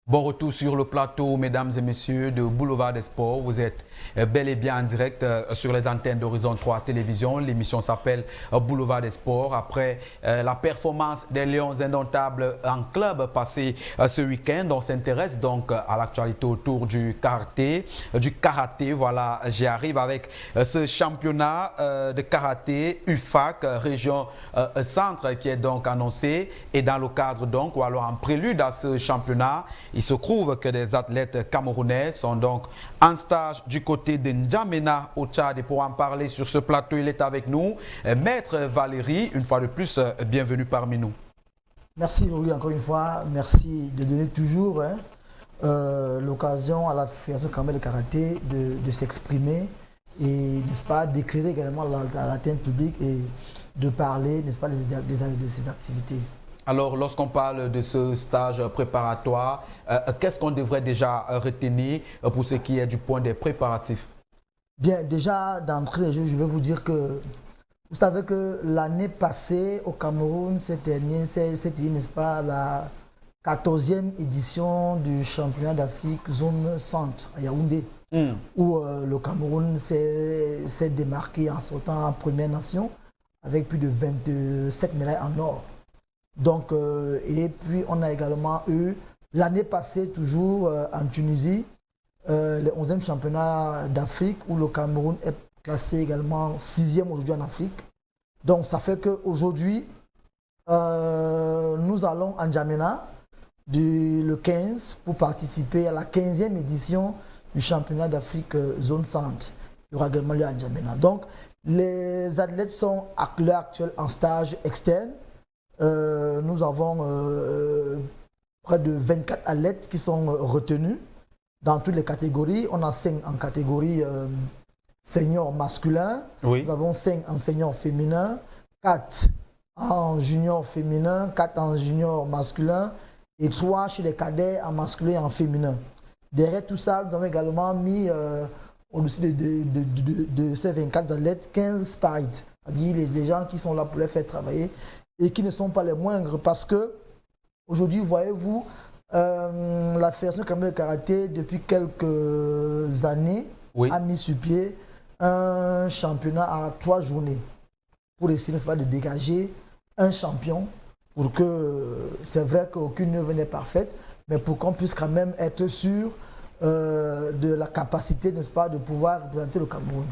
Bon retour sur le plateau, mesdames et messieurs, de Boulevard des Sports. Vous êtes bel et bien en direct sur les antennes d'Horizon 3 Télévision. L'émission s'appelle Boulevard des Sports. Après la performance des Lions indomptables en club passé ce week-end, on s'intéresse donc à l'actualité autour du karaté. Voilà, j'y arrive avec ce championnat de karaté UFAC, région centre, qui est donc annoncé. Et dans le cadre donc, ou alors en prélude à ce championnat, il se trouve que des athlètes camerounais sont donc en stage du côté de N'Djamena au Tchad. Et pour en parler sur ce plateau, il est avec nous. Maître Valérie, une fois de plus, bienvenue parmi nous. Merci Louis, encore une fois. Merci de donner toujours l'occasion à la Fédération camerounaise de karaté de s'exprimer et, n'est-ce pas, d'éclairer également la terre publique et de parler, n'est-ce pas, de ses activités. Alors, lorsqu'on parle de ce stage préparatoire, qu'est-ce qu'on devrait déjà retenir pour ce qui est du point des préparatifs? Bien, déjà, d'entrée de jeu, je vais vous dire que vous savez que l'année passée, au Cameroun, c'était, n'est-ce pas, 14e édition du championnat d'Afrique zone centre à Yaoundé, où le Cameroun s'est démarqué en sortant en première nation avec plus de 27 médailles en or. Donc, et puis on a également eu l'année passée toujours en Tunisie le 11e championnat d'Afrique où le Cameroun est classé également 6e aujourd'hui en Afrique. Donc ça fait qu'aujourd'hui, nous allons en N'Djamena le 15 pour participer à la 15e édition du championnat d'Afrique zone centre. Il y aura également lieu à N'Djamena. Donc les athlètes sont à l'heure actuelle en stage externe. Nous avons près de 24 athlètes qui sont retenus dans toutes les catégories. On a 5 en catégorie senior masculin, nous avons 5 en senior féminin, 4 en junior féminin, 4 en junior masculin et 3 chez les cadets en masculin et en féminin. Derrière tout ça, nous avons également mis au-dessus de ces 24 athlètes 15 spirites, c'est-à-dire les gens qui sont là pour les faire travailler et qui ne sont pas les moindres parce que aujourd'hui, voyez-vous, la Fédération camerounaise de karaté, depuis quelques années, a mis sur pied un championnat à 3 journées pour essayer, n'est-ce pas, de dégager un champion pour que, c'est vrai qu'aucune œuvre n'est parfaite, mais pour qu'on puisse quand même être sûr de la capacité, n'est-ce pas, de pouvoir représenter le Cameroun.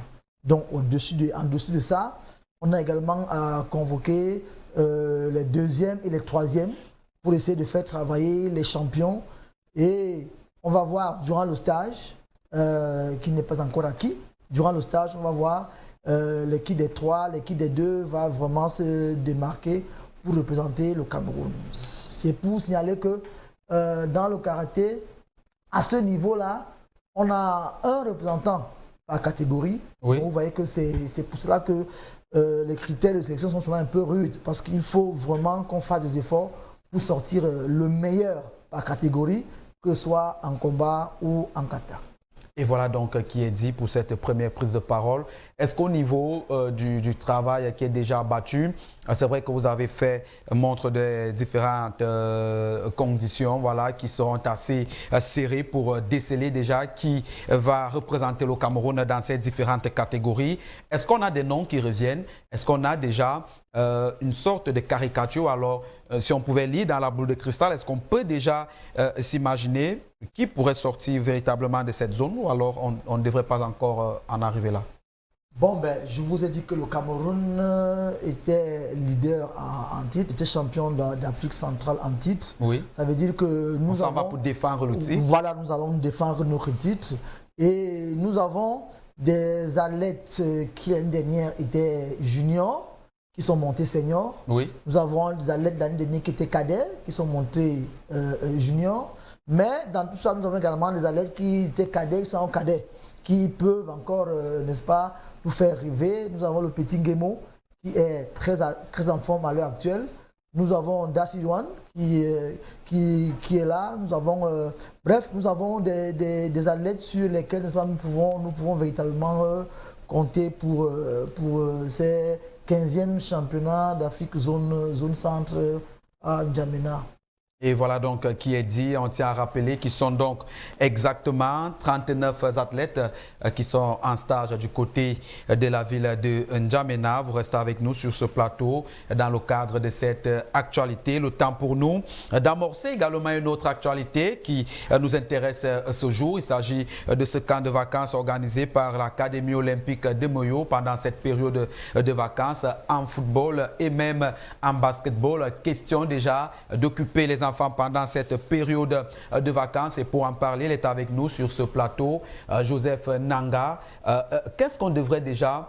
Donc, en dessus de ça, on a également convoqué les 2e et les 3e pour essayer de faire travailler les champions. Et on va voir durant le stage, qui n'est pas encore acquis, durant le stage, on va voir l'équipe des 3, l'équipe des 2 va vraiment se démarquer pour représenter le Cameroun. C'est pour signaler que dans le karaté, à ce niveau-là, on a un représentant par catégorie. Donc, vous voyez que c'est pour cela que les critères de sélection sont souvent un peu rudes, parce qu'il faut vraiment qu'on fasse des efforts pour sortir le meilleur par catégorie, que ce soit en combat ou en kata. Et voilà donc qui est dit pour cette première prise de parole. Est-ce qu'au niveau du travail qui est déjà abattu, c'est vrai que vous avez fait montre de différentes conditions, voilà, qui seront assez serrées pour déceler déjà qui va représenter le Cameroun dans ces différentes catégories. Est-ce qu'on a des noms qui reviennent? Est-ce qu'on a déjà une sorte de caricature? Alors, si on pouvait lire dans la boule de cristal, est-ce qu'on peut déjà s'imaginer qui pourrait sortir véritablement de cette zone ou alors on ne devrait pas encore en arriver là? Bon, ben, je vous ai dit que le Cameroun était leader en titre, était champion d'Afrique centrale en titre. Oui. Ça veut dire que nous s'en va pour défendre le titre. Voilà, nous allons défendre notre titre. Et nous avons des athlètes qui l'année dernière étaient juniors, qui sont montés seniors. Oui. Nous avons des athlètes l'année dernière qui étaient cadets, qui sont montés juniors. Mais dans tout ça, nous avons également des athlètes qui étaient cadets, qui sont cadets, qui peuvent encore, n'est-ce pas, nous faire rêver. Nous avons le petit Ngemo qui est très en forme à l'heure actuelle. Nous avons Dassi Yuan qui est là. Nous avons, bref, nous avons des athlètes sur lesquels, n'est-ce pas, nous pouvons véritablement compter pour ces 15e championnats d'Afrique zone centre à N'Djamena. Et voilà donc qui est dit, on tient à rappeler qu'ils sont donc exactement 39 athlètes qui sont en stage du côté de la ville de N'Djamena. Vous restez avec nous sur ce plateau dans le cadre de cette actualité. Le temps pour nous d'amorcer également une autre actualité qui nous intéresse ce jour. Il s'agit de ce camp de vacances organisé par l'Académie olympique de Moyo pendant cette période de vacances en football et même en basketball. Question déjà d'occuper les enfants pendant cette période de vacances. Et pour en parler, il est avec nous sur ce plateau, Joseph Nanga. Qu'est-ce qu'on devrait déjà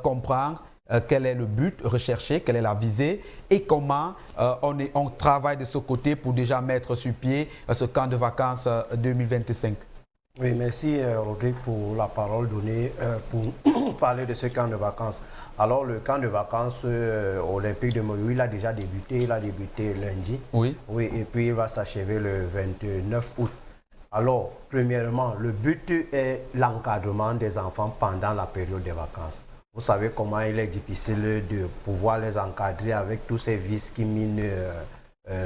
comprendre? Quel est le but recherché? Quelle est la visée? Et comment on travaille de ce côté pour déjà mettre sur pied ce camp de vacances 2025? Oui, merci Rodrigue pour la parole donnée pour parler de ce camp de vacances. Alors le camp de vacances olympique de Moyo, il a déjà débuté, lundi. Oui. Oui, et puis il va s'achever le 29 août. Alors, premièrement, le but est l'encadrement des enfants pendant la période des vacances. Vous savez comment il est difficile de pouvoir les encadrer avec tous ces vices qui minent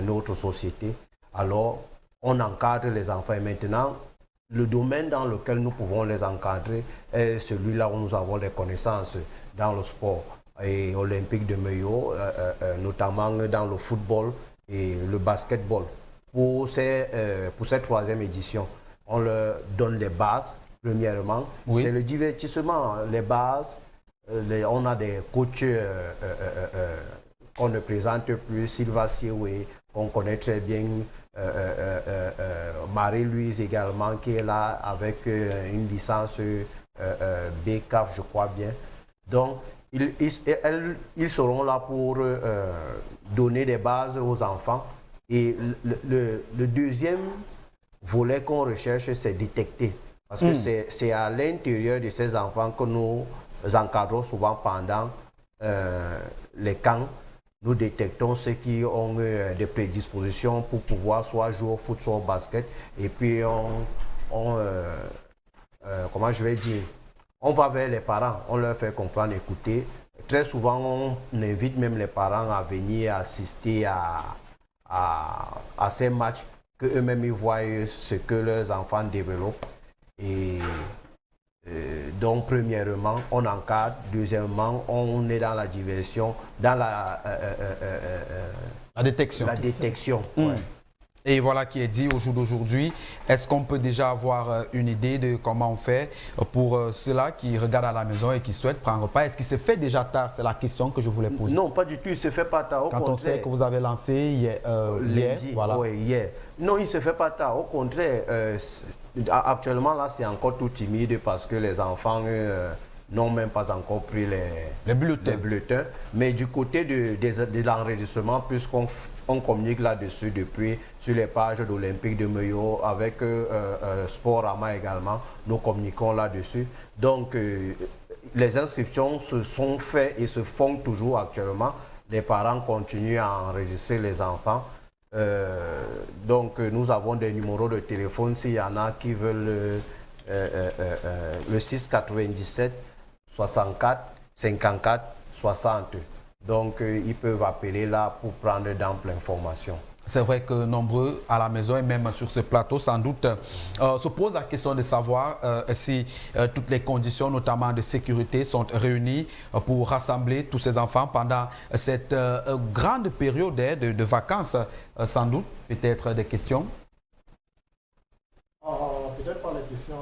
notre société. alors on encadre les enfants. Et maintenant, le domaine dans lequel nous pouvons les encadrer est celui-là où nous avons des connaissances dans le sport et olympique de Meyo, notamment dans le football et le basketball. Pour cette troisième édition, on leur donne les bases, premièrement. Oui. C'est le divertissement, les bases. On a des coachs qu'on ne présente plus, Sylvain Sioué, qu'on connaît très bien, Marie-Louise également, qui est là avec une licence BCAF, je crois bien. Donc, ils seront là pour donner des bases aux enfants. Et le deuxième volet qu'on recherche, c'est détecter. Parce que c'est à l'intérieur de ces enfants que nous encadrons souvent pendant les camps. Nous détectons ceux qui ont des prédispositions pour pouvoir soit jouer au foot, soit au basket. Et puis, comment je vais dire, on va vers les parents, on leur fait comprendre, écouter. Très souvent, on invite même les parents à venir assister à ces matchs, qu'eux-mêmes ils voient ce que leurs enfants développent. Et donc, premièrement, on encadre. Deuxièmement, on est dans la diversion, dans la détection. La détection. Ouais. Et voilà qui est dit au jour d'aujourd'hui. Est-ce qu'on peut déjà avoir une idée de comment on fait pour ceux-là qui regardent à la maison et qui souhaitent prendre un repas? Est-ce qu'il se fait déjà tard? C'est la question que je voulais poser. Non, pas du tout. Il ne se fait pas tard. Quand on sait que vous avez lancé hier, lundi, voilà. Oui, hier. Non, il ne se fait pas tard. Au contraire, actuellement, là, c'est encore tout timide parce que les enfants n'ont même pas encore pris les bulletins. Mais du côté de l'enregistrement, puisqu'on communique là-dessus depuis sur les pages d'Olympique de Meyo, avec Sporama également, nous communiquons là-dessus. Donc, les inscriptions se sont faites et se font toujours actuellement. Les parents continuent à enregistrer les enfants. Donc, nous avons des numéros de téléphone s'il y en a qui veulent le 697 64 54 60. Donc, ils peuvent appeler là pour prendre d'amples informations. C'est vrai que nombreux à la maison et même sur ce plateau, sans doute, se posent la question de savoir si toutes les conditions, notamment de sécurité, sont réunies pour rassembler tous ces enfants pendant cette grande période de vacances. Sans doute, peut-être des questions? Peut-être pas les questions.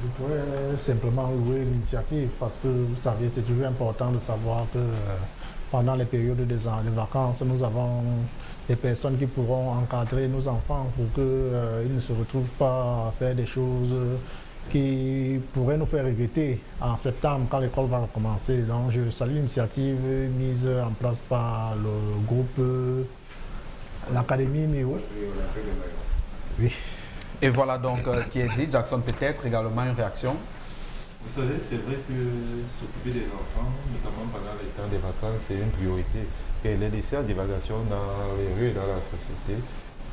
Je pourrais simplement louer l'initiative parce que, vous savez, c'est toujours important de savoir que pendant les périodes de vacances, nous avons des personnes qui pourront encadrer nos enfants pour qu'ils ne se retrouvent pas à faire des choses qui pourraient nous faire regretter en septembre quand l'école va recommencer. Donc je salue l'initiative mise en place par le groupe, l'Académie Meyo. Oui. Et voilà donc qui est dit. Jackson, peut-être également une réaction? Vous savez, c'est vrai que s'occuper des enfants, notamment pendant les temps des vacances, c'est une priorité. Et les laisser en divagation dans les rues et dans la société,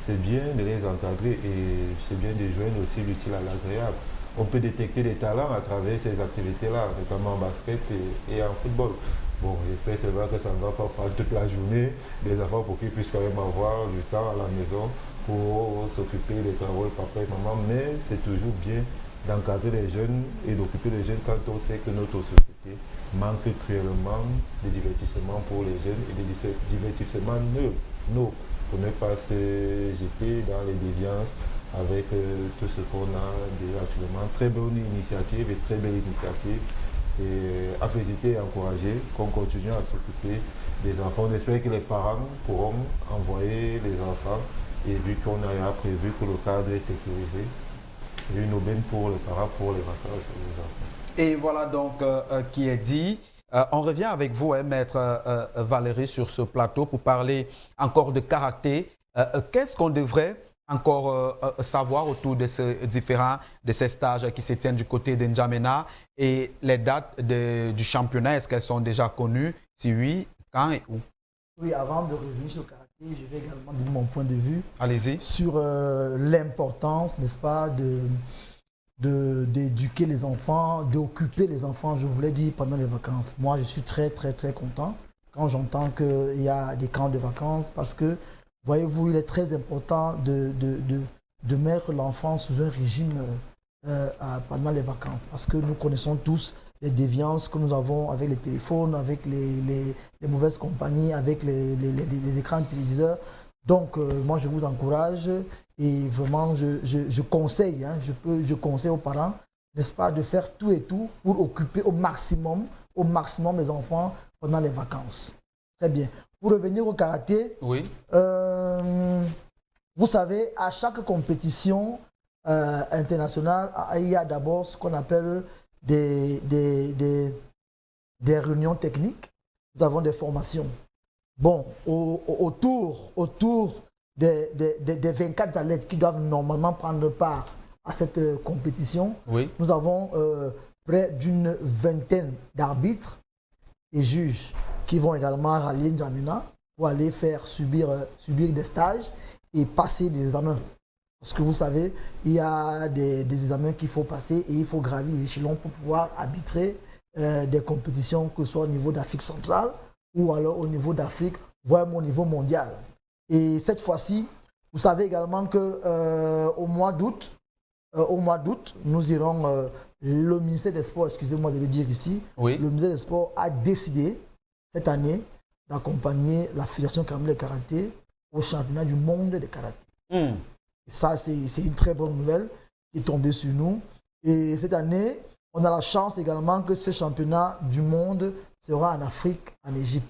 c'est bien de les encadrer et c'est bien de joindre aussi l'utile à l'agréable. On peut détecter des talents à travers ces activités-là, notamment en basket et en football. Bon, j'espère seulement que ça ne va pas prendre toute la journée des enfants pour qu'ils puissent quand même avoir du temps à la maison pour s'occuper des travaux de papa et maman, mais c'est toujours bien d'encadrer les jeunes et d'occuper les jeunes quand on sait que notre société manque cruellement de divertissement pour les jeunes et de divertissement neuf pour ne pas se jeter dans les déviances avec tout ce qu'on a déjà actuellement. Très bonne initiative et très belle initiative. C'est à féliciter et encourager qu'on continue à s'occuper des enfants. On espère que les parents pourront envoyer les enfants et vu qu'on a prévu que le cadre est sécurisé, une aubaine pour les parents, pour les vacances et les enfants. Et voilà donc qui est dit. On revient avec vous, maître Valérie, sur ce plateau pour parler encore de karaté. Qu'est-ce qu'on devrait encore savoir autour de ces stages qui se tiennent du côté de N'Djamena et les dates du championnat, est-ce qu'elles sont déjà connues? Si oui, quand et où? Oui, avant de revenir sur le karaté, je vais également donner mon point de vue. Allez-y. Sur l'importance, n'est-ce pas, d'éduquer les enfants, d'occuper les enfants, je voulais dire, pendant les vacances. Moi, je suis très, très, très content quand j'entends qu'il y a des camps de vacances parce que voyez-vous, il est très important de mettre l'enfant sous un régime pendant les vacances. Parce que nous connaissons tous les déviances que nous avons avec les téléphones, avec les mauvaises compagnies, avec les écrans de téléviseurs. Donc, moi, je vous encourage et vraiment, je conseille, hein, je conseille aux parents, n'est-ce pas, de faire tout et tout pour occuper au maximum les enfants pendant les vacances. Très bien. Pour revenir au karaté, oui. Vous savez, à chaque compétition internationale, il y a d'abord ce qu'on appelle des réunions techniques. Nous avons des formations. Bon, autour des 24 athlètes qui doivent normalement prendre part à cette compétition, oui. Nous avons près d'une vingtaine d'arbitres et juges qui vont également rallier N'Djamena pour aller faire subir des stages et passer des examens. Parce que vous savez, il y a des examens qu'il faut passer et il faut gravir les échelons pour pouvoir arbitrer des compétitions, que ce soit au niveau d'Afrique centrale ou alors au niveau d'Afrique, voire au niveau mondial. Et cette fois-ci, vous savez également qu'au mois d'août, nous irons, le ministère des Sports, excusez-moi de le dire ici, oui. Le ministère des Sports a décidé cette année d'accompagner la Fédération camerounaise de karaté au championnat du monde de karaté. Et ça, c'est une très bonne nouvelle qui est tombée sur nous. Et cette année, on a la chance également que ce championnat du monde sera en Afrique, en Égypte.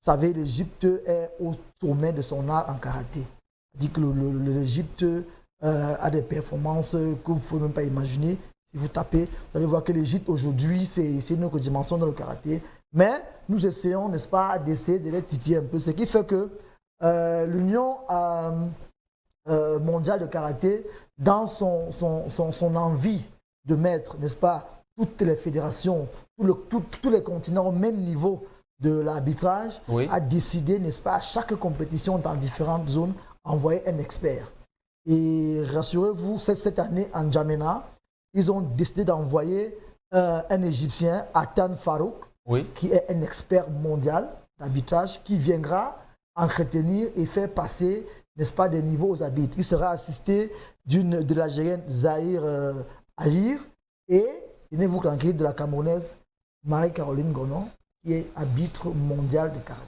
Vous savez, l'Égypte est au sommet de son art en karaté. C'est-à-dire que l'Égypte a des performances que vous ne pouvez même pas imaginer. Si vous tapez, vous allez voir que l'Égypte aujourd'hui, c'est une autre dimension dans le karaté. Mais nous essayons, n'est-ce pas, d'essayer de les titiller un peu. Ce qui fait que l'Union mondiale de karaté, dans son envie de mettre, n'est-ce pas, toutes les fédérations, tous les continents au même niveau de l'arbitrage, oui. A décidé, n'est-ce pas, à chaque compétition dans différentes zones, envoyer un expert. Et rassurez-vous, cette année, en N'Djamena, ils ont décidé d'envoyer un Égyptien, Atan Farouk, oui. Qui est un expert mondial d'arbitrage, qui viendra entretenir et faire passer, n'est-ce pas, des niveaux aux arbitres. Il sera assisté de l'Algérienne Zahir Agir et, tenez-vous tranquille, de la Camerounaise Marie-Caroline Gonon, qui est arbitre mondial de karaté.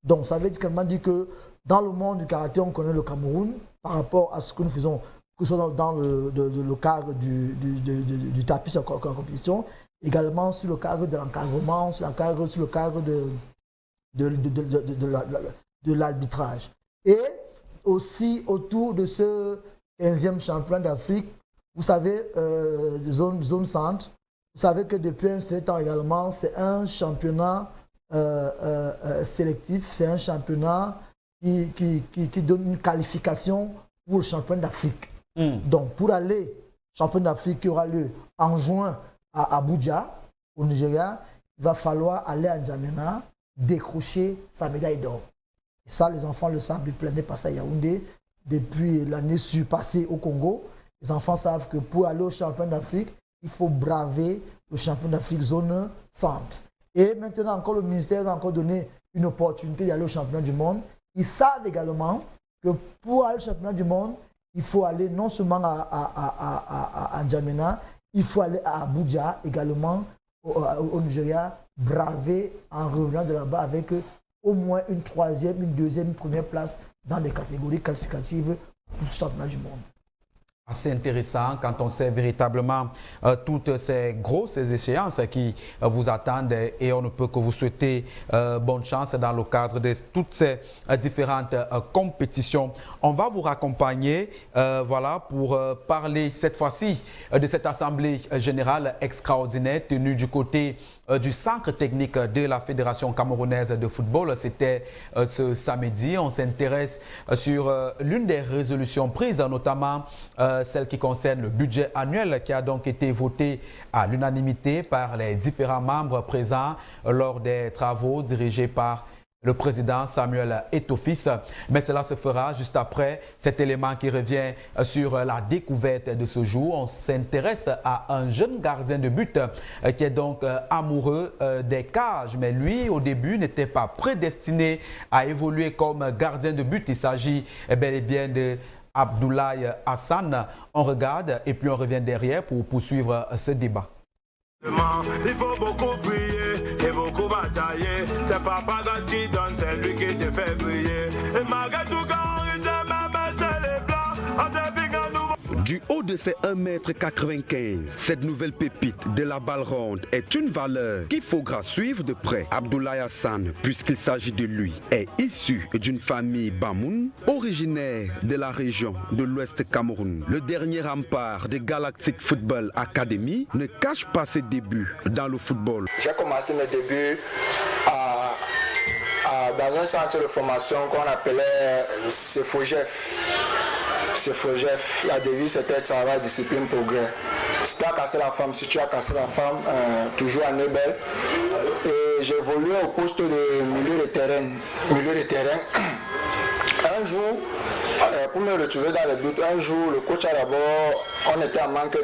Donc, ça veut dire que dans le monde du karaté, on connaît le Cameroun par rapport à ce que nous faisons, que ce soit dans le cadre du tapis sur la compétition, également sur le cadre de l'encadrement, sur le cadre de l'arbitrage. Et aussi autour de ce 15e championnat d'Afrique, vous savez, zone centre, vous savez que depuis un certain temps également, c'est un championnat sélectif, c'est un championnat qui donne une qualification pour le championnat d'Afrique. Donc, pour aller au championnat d'Afrique qui aura lieu en juin à Abuja, au Nigeria, il va falloir aller à N'Djamena, décrocher sa médaille d'or. Et ça, les enfants le savent, depuis l'année passée à Yaoundé, depuis l'année passée au Congo, les enfants savent que pour aller au championnat d'Afrique, il faut braver le championnat d'Afrique zone centre. Et maintenant, encore le ministère a encore donné une opportunité d'aller au championnat du monde. Ils savent également que pour aller au championnat du monde, il faut aller non seulement à N'Djamena, il faut aller à Abuja également, au Nigeria, braver en revenant de là-bas avec au moins une troisième, une deuxième, une première place dans les catégories qualificatives pour le championnat du monde. Assez intéressant quand on sait véritablement toutes ces grosses échéances qui vous attendent et on ne peut que vous souhaiter bonne chance dans le cadre de toutes ces différentes compétitions. On va vous raccompagner voilà, pour parler cette fois-ci de cette assemblée générale extraordinaire tenue du côté du centre technique de la Fédération camerounaise de football. C'était ce samedi. On s'intéresse sur l'une des résolutions prises, notamment celle qui concerne le budget annuel qui a donc été voté à l'unanimité par les différents membres présents lors des travaux dirigés par le président Samuel Eto'o-Fils. Mais cela se fera juste après cet élément qui revient sur la découverte de ce jour. On s'intéresse à un jeune gardien de but qui est donc amoureux des cages. Mais lui, au début, n'était pas prédestiné à évoluer comme gardien de but. Il s'agit bel et bien de Abdoulaye Hassan. On regarde et puis on revient derrière pour poursuivre ce débat. Il faut beaucoup prier et beaucoup batailler. C'est Papa God qui donne, c'est lui qui te fait briller. Et malgré tout, quand on rejette même chez les blancs, on te pique un nouveau. Du haut de ses 1,95 m, cette nouvelle pépite de la balle ronde est une valeur qu'il faudra suivre de près. Abdoulaye Hassan, puisqu'il s'agit de lui, est issu d'une famille Bamoun, originaire de la région de l'Ouest Cameroun. Le dernier rempart de Galactic Football Academy ne cache pas ses débuts dans le football. J'ai commencé mes débuts dans un centre de formation qu'on appelait CFOGEF. CFOGEF, la devise c'était travail, discipline, progrès. Si tu as cassé la femme, si tu as cassé la femme, toujours en est belle. Et j'ai évolué au poste de milieu de terrain. Un jour, pour me retrouver dans le but, un jour, le coach a d'abord, on était en manque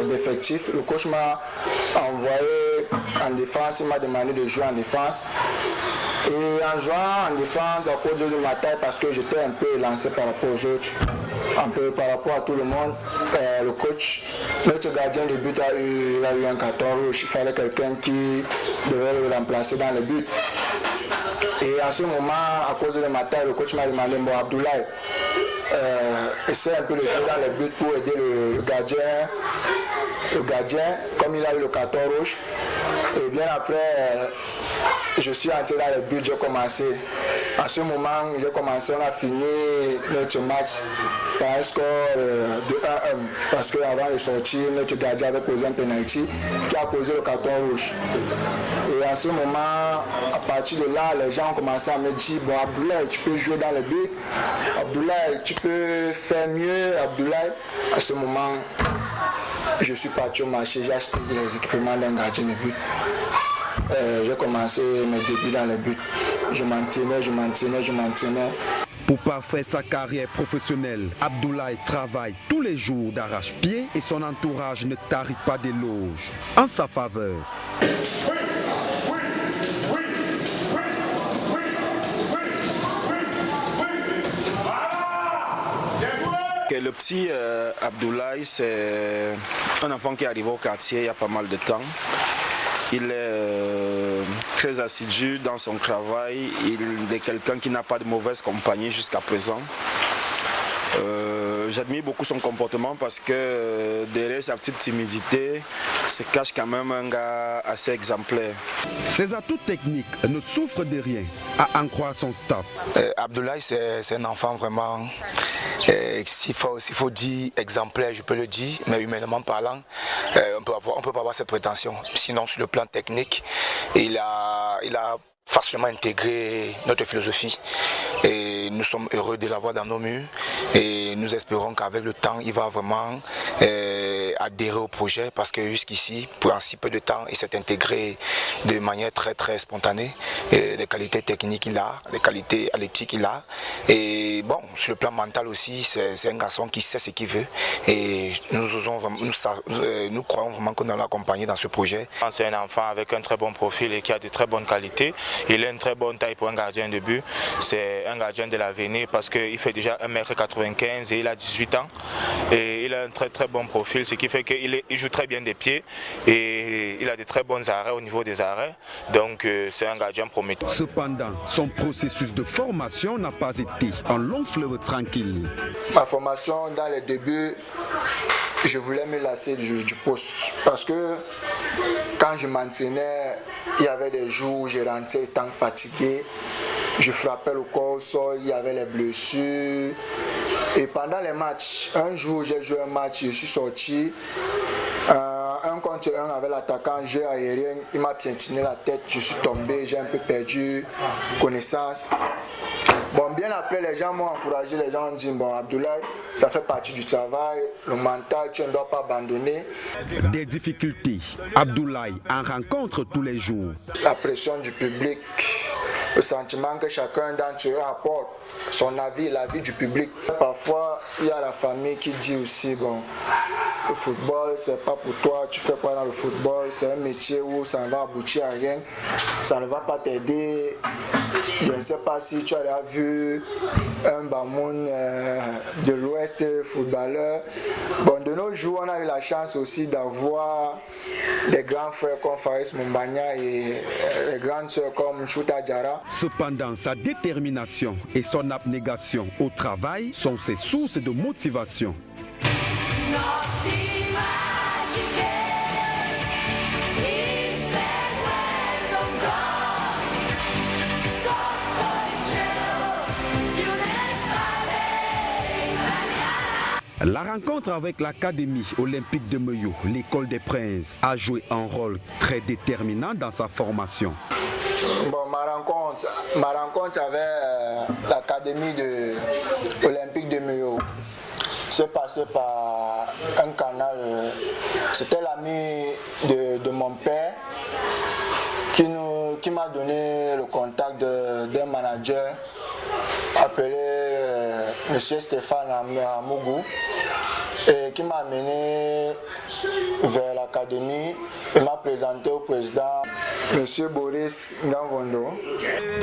d'effectifs. Le coach m'a envoyé en défense, il m'a demandé de jouer en défense. Et en jouant en défense, à cause de ma taille, parce que j'étais un peu lancé par rapport aux autres, un peu par rapport à tout le monde, le coach, notre gardien de but il a eu un carton rouge. Il fallait quelqu'un qui devait le remplacer dans le but. Et en ce moment, à cause de ma taille, le coach m'a demandé, bon, Abdoulaye, essaie un peu de jouer dans le but pour aider le gardien. Le gardien, comme il a eu le carton rouge. Et bien après, je suis entré dans le but, j'ai commencé. À ce moment, j'ai commencé, on a fini notre match par un score de 1-1. Parce qu'avant de sortir, notre gardien avait posé un penalty qui a causé le carton rouge. Et à ce moment, à partir de là, les gens ont commencé à me dire, bon, Abdoulaye, tu peux jouer dans le but. Abdoulaye, tu peux faire mieux. Abdoulaye, à ce moment, je suis parti au marché, j'ai acheté les équipements d'un gardien de but. J'ai commencé mes débuts dans le but. Je m'entraînais. Pour parfaire sa carrière professionnelle, Abdoulaye travaille tous les jours d'arrache-pied et son entourage ne tarit pas d'éloges en sa faveur. Le petit Abdoulaye, c'est un enfant qui est arrivé au quartier il y a pas mal de temps. Il est très assidu dans son travail, il est quelqu'un qui n'a pas de mauvaise compagnie jusqu'à présent. J'admire beaucoup son comportement parce que derrière sa petite timidité se cache quand même un gars assez exemplaire. Ses atouts techniques ne souffrent de rien, à en croire son staff. Abdoulaye, c'est un enfant vraiment, s'il faut dire exemplaire, je peux le dire, mais humainement parlant, on peut pas avoir cette prétention. Sinon, sur le plan technique, il a facilement intégré notre philosophie et nous sommes heureux de l'avoir dans nos murs et nous espérons qu'avec le temps il va vraiment adhérer au projet parce que jusqu'ici pour un si peu de temps il s'est intégré de manière très spontanée et les qualités techniques qu'il a, les qualités athlétiques qu'il a et bon sur le plan mental aussi c'est un garçon qui sait ce qu'il veut et nous croyons vraiment qu'on doit l'accompagner dans ce projet. C'est un enfant avec un très bon profil et qui a de très bonnes qualités. Il a une très bonne taille pour un gardien de but. C'est un gardien de l'avenir parce qu'il fait déjà 1,95 m et il a 18 ans. Et il a un très bon profil, ce qui fait qu'il joue très bien des pieds et il a de très bons arrêts au niveau des arrêts. Donc c'est un gardien prometteur. Cependant, son processus de formation n'a pas été un long fleuve tranquille. Ma formation dans les débuts, je voulais me lasser du poste parce que quand je m'entraînais, il y avait des jours où je rentrais étant fatigué, je frappais le corps au sol, il y avait les blessures. Et pendant les matchs, un jour j'ai joué un match, je suis sorti, 1 contre 1 avec l'attaquant, jeu aérien, il m'a piétiné la tête, je suis tombé, j'ai un peu perdu connaissance. Bon, bien après, les gens m'ont encouragé, les gens ont dit, bon, Abdoulaye, ça fait partie du travail, le mental, tu ne dois pas abandonner. Des difficultés, Abdoulaye en rencontre tous les jours. La pression du public, le sentiment que chacun d'entre eux apporte son avis, l'avis du public. Parfois, il y a la famille qui dit aussi, bon, le football, c'est pas pour toi, tu fais quoi dans le football, c'est un métier où ça ne va aboutir à rien, ça ne va pas t'aider. Je ne sais pas si tu as déjà vu un Bamoun de l'Ouest footballeur. Bon, de nos jours, on a eu la chance aussi d'avoir des grands frères comme Faris Mumbanya et des grandes sœurs comme Chouta Diarra. Cependant, sa détermination et son abnégation au travail sont ses sources de motivation. La rencontre avec l'Académie olympique de Meyo, l'école des princes, a joué un rôle très déterminant dans sa formation. Bon, ma rencontre avec l'Académie olympique de Meyo s'est passée par un canal. C'était l'ami de mon père qui m'a donné le contact d'un manager appelé M. Stéphane Amougou et qui m'a amené vers l'académie et m'a présenté au président M. Boris Nganvondo.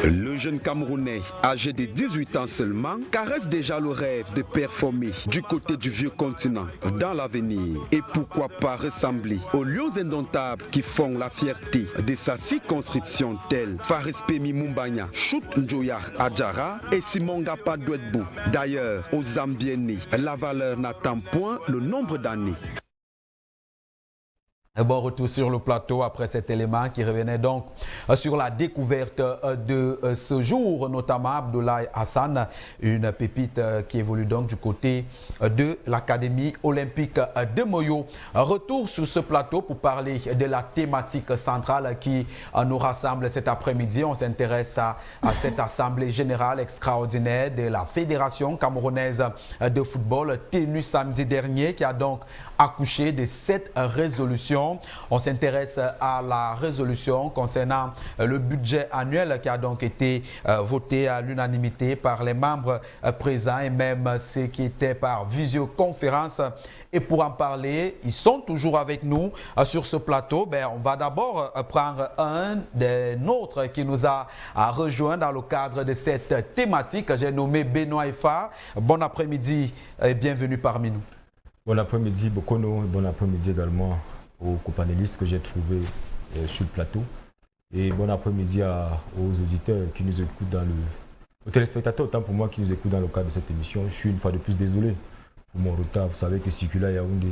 Le jeune Camerounais, âgé de 18 ans seulement, caresse déjà le rêve de performer du côté du vieux continent dans l'avenir. Et pourquoi pas ressembler aux lions indomptables qui font la fierté de sa circonscription telle Faris Pemi Mumbanya, Chout Njoyar Adjara et Simon Gapa Douedbou. D'ailleurs, aux Zambiennes, la valeur n'attend point le nombre d'années. Bon retour sur le plateau après cet élément qui revenait donc sur la découverte de ce jour, notamment Abdoulaye Hassan, une pépite qui évolue donc du côté de l'Académie olympique de Moyo. Retour sur ce plateau pour parler de la thématique centrale qui nous rassemble cet après-midi. On s'intéresse à cette assemblée générale extraordinaire de la Fédération camerounaise de football tenue samedi dernier qui a donc accouché de 7 résolutions. On s'intéresse à la résolution concernant le budget annuel qui a donc été voté à l'unanimité par les membres présents et même ceux qui étaient par visioconférence. Et pour en parler, ils sont toujours avec nous sur ce plateau. On va d'abord prendre un des nôtres qui nous a rejoint dans le cadre de cette thématique. J'ai nommé Benoît Ifa. Bon après-midi et bienvenue parmi nous. Bon après-midi Bokono, bon après-midi également aux copanélistes que j'ai trouvés sur le plateau. Et bon après-midi aux auditeurs qui nous écoutent aux téléspectateurs, autant pour moi qui nous écoutent dans le cadre de cette émission. Je suis une fois de plus désolé pour mon retard. Vous savez que circuler à Yaoundé,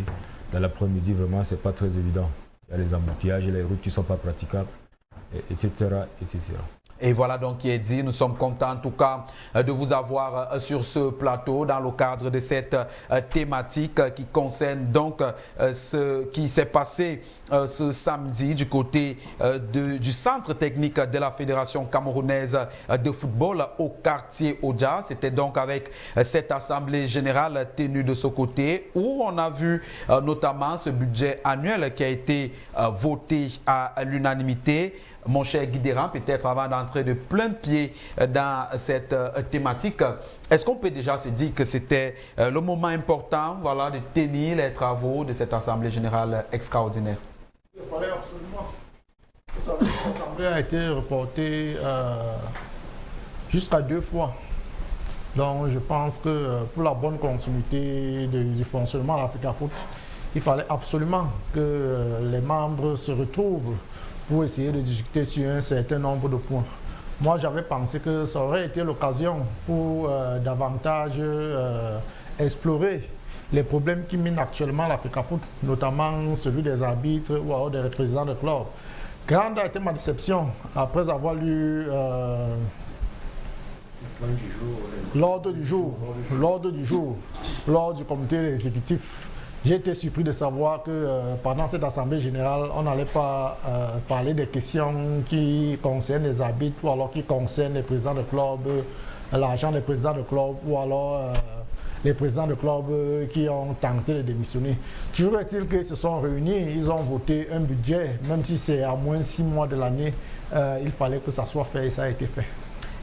dans l'après-midi, vraiment, c'est pas très évident. Il y a les embouteillages et les routes qui ne sont pas praticables, etc., etc. Et voilà donc qui est dit. Nous sommes contents en tout cas de vous avoir sur ce plateau dans le cadre de cette thématique qui concerne donc ce qui s'est passé ce samedi du côté du centre technique de la Fédération camerounaise de football au quartier Oja. C'était donc avec cette assemblée générale tenue de ce côté où on a vu notamment ce budget annuel qui a été voté à l'unanimité. Mon cher Guidéran, peut-être avant d'entrer de plein pied dans cette thématique, est-ce qu'on peut déjà se dire que c'était le moment important de tenir les travaux de cette Assemblée générale extraordinaire? Il fallait absolument. Vous savez, cette Assemblée a été reportée jusqu'à 2 fois. Donc je pense que pour la bonne continuité du fonctionnement de l'Africa Foot, il fallait absolument que les membres se retrouvent pour essayer de discuter sur un certain nombre de points. Moi, j'avais pensé que ça aurait été l'occasion pour davantage explorer les problèmes qui minent actuellement l'Africa Foot, notamment celui des arbitres ou alors des représentants de clubs. Grande a été ma déception après avoir lu l'ordre du jour, lors du comité exécutif. J'ai été surpris de savoir que pendant cette assemblée générale, on n'allait pas parler des questions qui concernent les arbitres ou alors qui concernent les présidents de club, l'argent des présidents de club ou alors les présidents de club qui ont tenté de démissionner. Toujours est-il qu'ils se sont réunis, ils ont voté un budget, même si c'est à moins 6 mois de l'année, il fallait que ça soit fait et ça a été fait.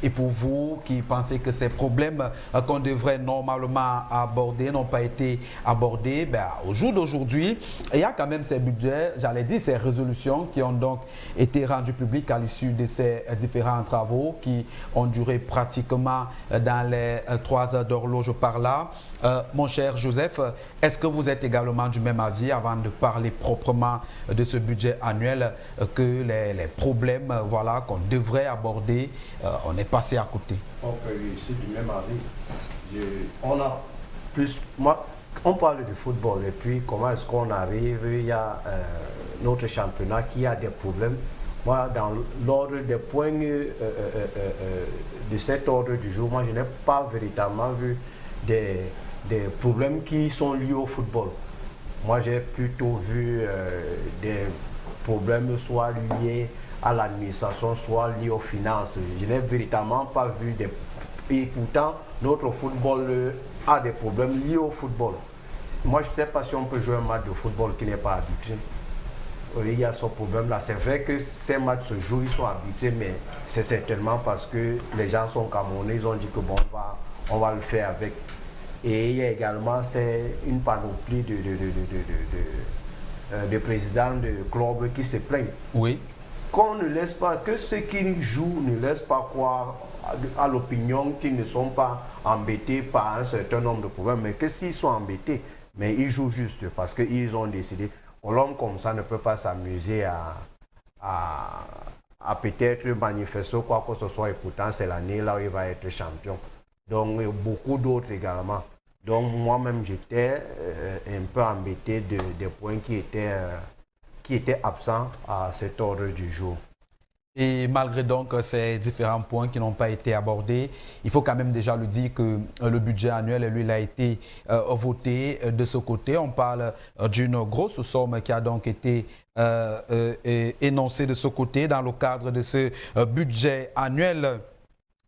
Et pour vous qui pensez que ces problèmes qu'on devrait normalement aborder n'ont pas été abordés, ben, au jour d'aujourd'hui, il y a quand même ces budgets, j'allais dire ces résolutions qui ont donc été rendues publiques à l'issue de ces différents travaux qui ont duré pratiquement dans les 3 heures d'horloge par là. Mon cher Joseph, est-ce que vous êtes également du même avis avant de parler proprement de ce budget annuel que les problèmes voilà, qu'on devrait aborder, on est passé à côté? Oui, je suis du même avis. On a plus... On parle du football et puis comment est-ce qu'on arrive, il y a notre championnat qui a des problèmes. Moi, dans l'ordre des points de cet ordre du jour, moi je n'ai pas véritablement vu des problèmes qui sont liés au football. Moi j'ai plutôt vu des problèmes soit liés à l'administration, soit liés aux finances. Je n'ai véritablement pas vu des... Et pourtant, notre football a des problèmes liés au football. Moi, je ne sais pas si on peut jouer un match de football qui n'est pas arbitré. Il y a ce problème-là. C'est vrai que ces matchs se jouent, ils sont arbitrés, mais c'est certainement parce que les gens sont camerounais, ils ont dit que bon, on va le faire avec. Et il y a également une panoplie de présidents de clubs qui se plaignent. Oui. Qu'on ne laisse pas, que ceux qui jouent ne laissent pas croire à l'opinion qu'ils ne sont pas embêtés par un certain nombre de problèmes, mais que s'ils sont embêtés, mais ils jouent juste parce qu'ils ont décidé. L'homme comme ça ne peut pas s'amuser à peut-être manifester quoi que ce soit, et pourtant c'est l'année là où il va être champion. Donc beaucoup d'autres également. Donc moi-même j'étais un peu embêté des points qui étaient absents à cet ordre du jour. Et malgré donc ces différents points qui n'ont pas été abordés, il faut quand même déjà le dire que le budget annuel, lui, il a été voté de ce côté. On parle d'une grosse somme qui a donc été énoncée de ce côté dans le cadre de ce budget annuel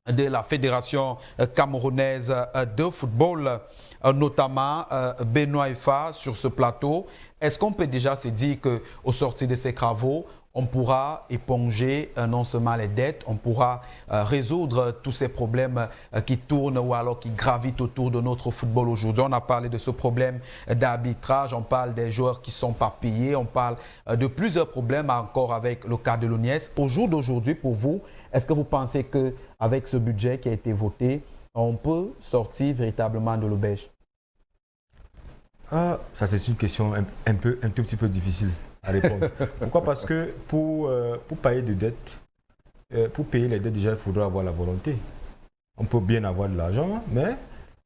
de la Fédération camerounaise de football, notamment Benoît Ifa sur ce plateau. Est-ce qu'on peut déjà se dire qu'au sortir de ces travaux, on pourra éponger non seulement les dettes, on pourra résoudre tous ces problèmes qui tournent ou alors qui gravitent autour de notre football aujourd'hui? On a parlé de ce problème d'arbitrage, on parle des joueurs qui ne sont pas payés, on parle de plusieurs problèmes encore avec le cas de l'Oniès. Au jour d'aujourd'hui, pour vous, est-ce que vous pensez qu'avec ce budget qui a été voté, on peut sortir véritablement de l'auberge? Ça, c'est une question un tout petit peu difficile à répondre. Pourquoi? Parce que pour payer des dettes, pour payer les dettes, déjà, il faudra avoir la volonté. On peut bien avoir de l'argent, mais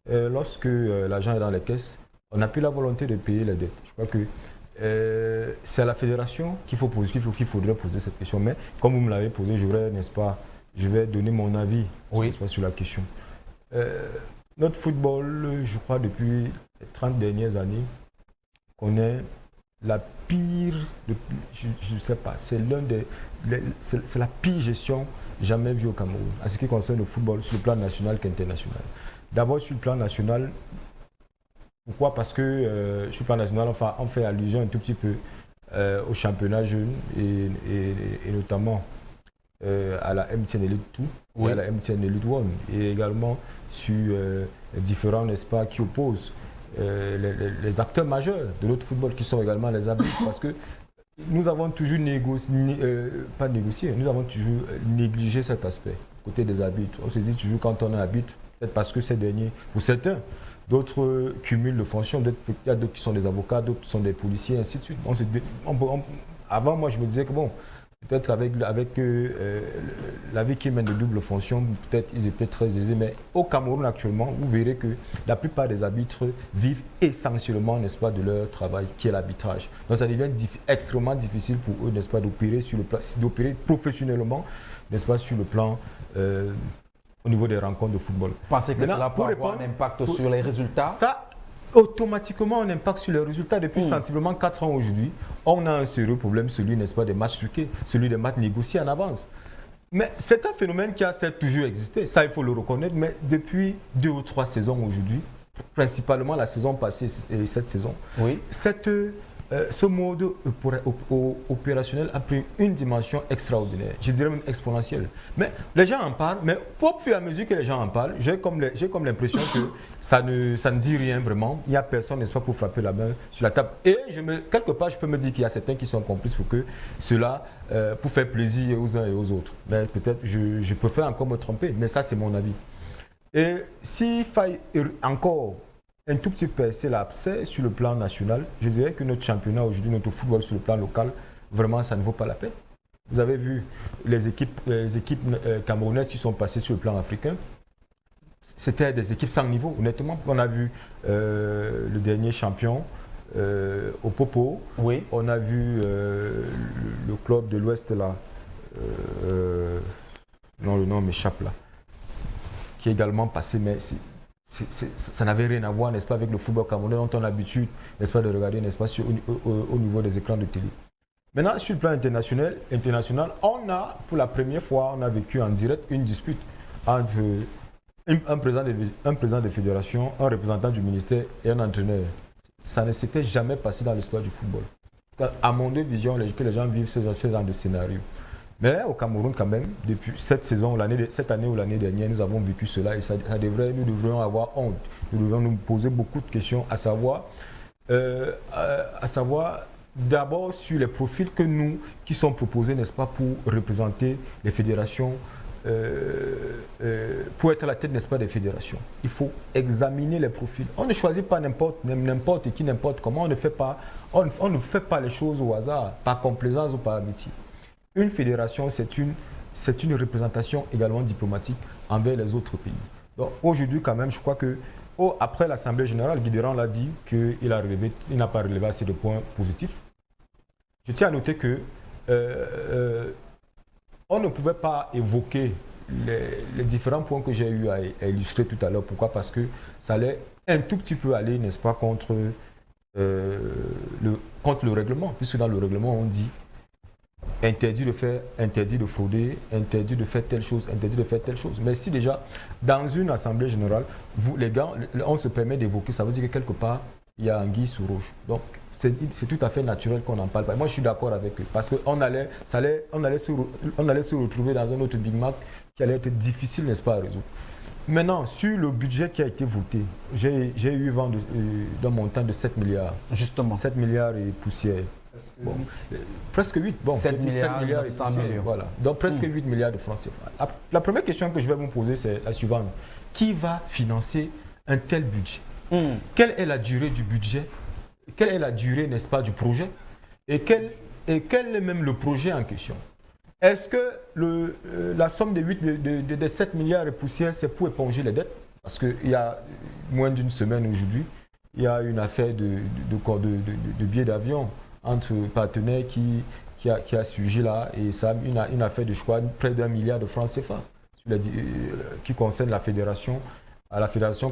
lorsque l'argent est dans les caisses, on n'a plus la volonté de payer les dettes. Je crois que c'est à la fédération qu'il faudrait poser cette question. Mais comme vous me l'avez posé, je vais donner mon avis sur la question. Notre football, je crois, depuis les 30 dernières années, connaît la pire, je ne sais pas, c'est la pire gestion jamais vue au Cameroun, en ce qui concerne le football sur le plan national qu'international. D'abord sur le plan national, pourquoi? Parce que sur le plan national, on fait allusion un tout petit peu au championnat jeune et notamment à la MTN Elite 2 et à la MTN Elite 1, et également sur différents, n'est-ce pas, qui opposent les acteurs majeurs de notre football qui sont également les arbitres, parce que nous avons toujours pas négocié, nous avons toujours négligé cet aspect côté des arbitres. On se dit toujours quand on est arbitre, peut-être parce que ces derniers, pour certains, d'autres cumulent de fonctions, il y a d'autres qui sont des avocats, d'autres qui sont des policiers, ainsi de suite. Avant, moi, je me disais que bon, peut-être avec la vie qui mène de double fonction, peut-être ils étaient très aisés. Mais au Cameroun actuellement, vous verrez que la plupart des arbitres vivent essentiellement, n'est-ce pas, de leur travail, qui est l'arbitrage. Donc ça devient extrêmement difficile pour eux, n'est-ce pas, d'opérer professionnellement, n'est-ce pas, sur le plan au niveau des rencontres de football. Vous pensez que cela peut avoir un impact sur les résultats? Ça, automatiquement, on impacte sur les résultats. Depuis sensiblement 4 ans aujourd'hui, on a un sérieux problème, celui, n'est-ce pas, des matchs truqués, celui des matchs négociés en avance. Mais c'est un phénomène qui a certes toujours existé, ça il faut le reconnaître, mais depuis 2 ou 3 saisons aujourd'hui, principalement la saison passée et cette saison, cette ce mode opérationnel a pris une dimension extraordinaire, je dirais même exponentielle. Mais les gens en parlent, mais au fur et à mesure que les gens en parlent, j'ai comme l'impression que ça ne dit rien vraiment. Il n'y a personne, n'est-ce pas, pour frapper la main sur la table. Et quelque part, je peux me dire qu'il y a certains qui sont complices pour que cela, pour faire plaisir aux uns et aux autres. Mais peut-être, je préfère encore me tromper, mais ça, c'est mon avis. Et s'il faille encore un tout petit peu percer l'abcès sur le plan national, je dirais que notre championnat aujourd'hui, notre football sur le plan local, vraiment, ça ne vaut pas la peine. Vous avez vu les équipes camerounaises qui sont passées sur le plan africain. C'était des équipes sans niveau, honnêtement. On a vu le dernier champion au Popo. Oui. On a vu le club de l'Ouest là. Non, le nom m'échappe là. Qui est également passé, mais ça n'avait rien à voir, n'est-ce pas, avec le football camerounais dont on a l'habitude, n'est-ce pas, de regarder, n'est-ce pas, au niveau des écrans de télé. Maintenant, sur le plan international, on a, pour la première fois, on a vécu en direct une dispute entre un président de fédération, un représentant du ministère et un entraîneur. Ça ne s'était jamais passé dans l'histoire du football. À mon vision, que les gens vivent ce genre de scénario. Mais au Cameroun, quand même, depuis cette année ou l'année dernière, nous avons vécu cela et nous devrions avoir honte. Nous devrions nous poser beaucoup de questions, à savoir d'abord sur les profils qui sont proposés, n'est-ce pas, pour représenter les fédérations, pour être à la tête, n'est-ce pas, des fédérations. Il faut examiner les profils. On ne choisit pas n'importe qui, n'importe comment. On ne fait pas les choses au hasard, par complaisance ou par amitié. Une fédération, c'est une représentation également diplomatique envers les autres pays. Donc aujourd'hui, quand même, je crois que après l'Assemblée générale, Guy Durand l'a dit qu'il n'a pas relevé assez de points positifs. Je tiens à noter que on ne pouvait pas évoquer les différents points que j'ai eu à illustrer tout à l'heure. Pourquoi? Parce que ça allait un tout petit peu aller, n'est-ce pas, contre le règlement, puisque dans le règlement, on dit interdit de faire, interdit de frauder, interdit de faire telle chose, interdit de faire telle chose. Mais si déjà, dans une assemblée générale, vous, les gars, on se permet d'évoquer, ça veut dire que quelque part, il y a anguille sous roche. Donc, c'est tout à fait naturel qu'on en parle. Moi, je suis d'accord avec eux. Parce qu'on allait se retrouver dans un autre Big Mac qui allait être difficile, n'est-ce pas, à résoudre. Maintenant, sur le budget qui a été voté, j'ai eu vent d'un montant de 7 milliards. Justement. 7 milliards et poussière. Bon, presque 8. Bon, 7 milliards et 100 millions. Voilà. Donc presque 8 milliards de francs CFA. La première question que je vais vous poser, c'est la suivante. Qui va financer un tel budget? Quelle est la durée du budget? Quelle est la durée, n'est-ce pas, du projet? Et quel est même le projet en question? Est-ce que la somme de 7 milliards et poussière, c'est pour éponger les dettes? Parce qu'il y a moins d'une semaine aujourd'hui, il y a une affaire de billets d'avion entre partenaires qui a surgi là, et ça une affaire de, je crois, près d'1 milliard de francs CFA qui concerne la fédération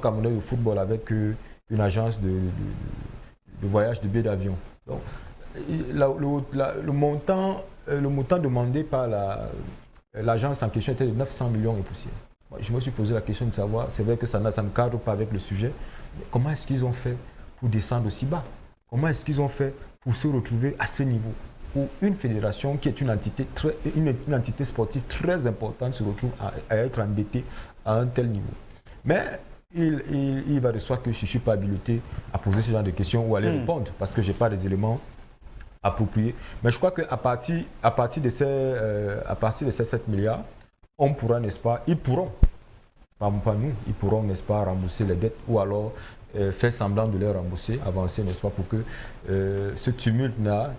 camerounaise de football avec une agence de voyage de billets d'avion. Donc, le montant demandé par l'agence en question était de 900 millions et poussière. Je me suis posé la question de savoir, c'est vrai que ça ne cadre pas avec le sujet, mais comment est-ce qu'ils ont fait pour descendre aussi bas? Comment est-ce qu'ils ont fait pour se retrouver à ce niveau où une fédération qui est une entité sportive très importante se retrouve à être endettée à un tel niveau? Mais il va de soi que je ne suis pas habilité à poser ce genre de questions ou à les répondre parce que je n'ai pas les éléments appropriés. Mais je crois qu'à partir de ces 7 milliards, on pourra, n'est-ce pas, ils pourront, pas nous, ils pourront, n'est-ce pas, rembourser les dettes ou alors faire semblant de les rembourser, avancer, n'est-ce pas, pour que ce tumulte-là,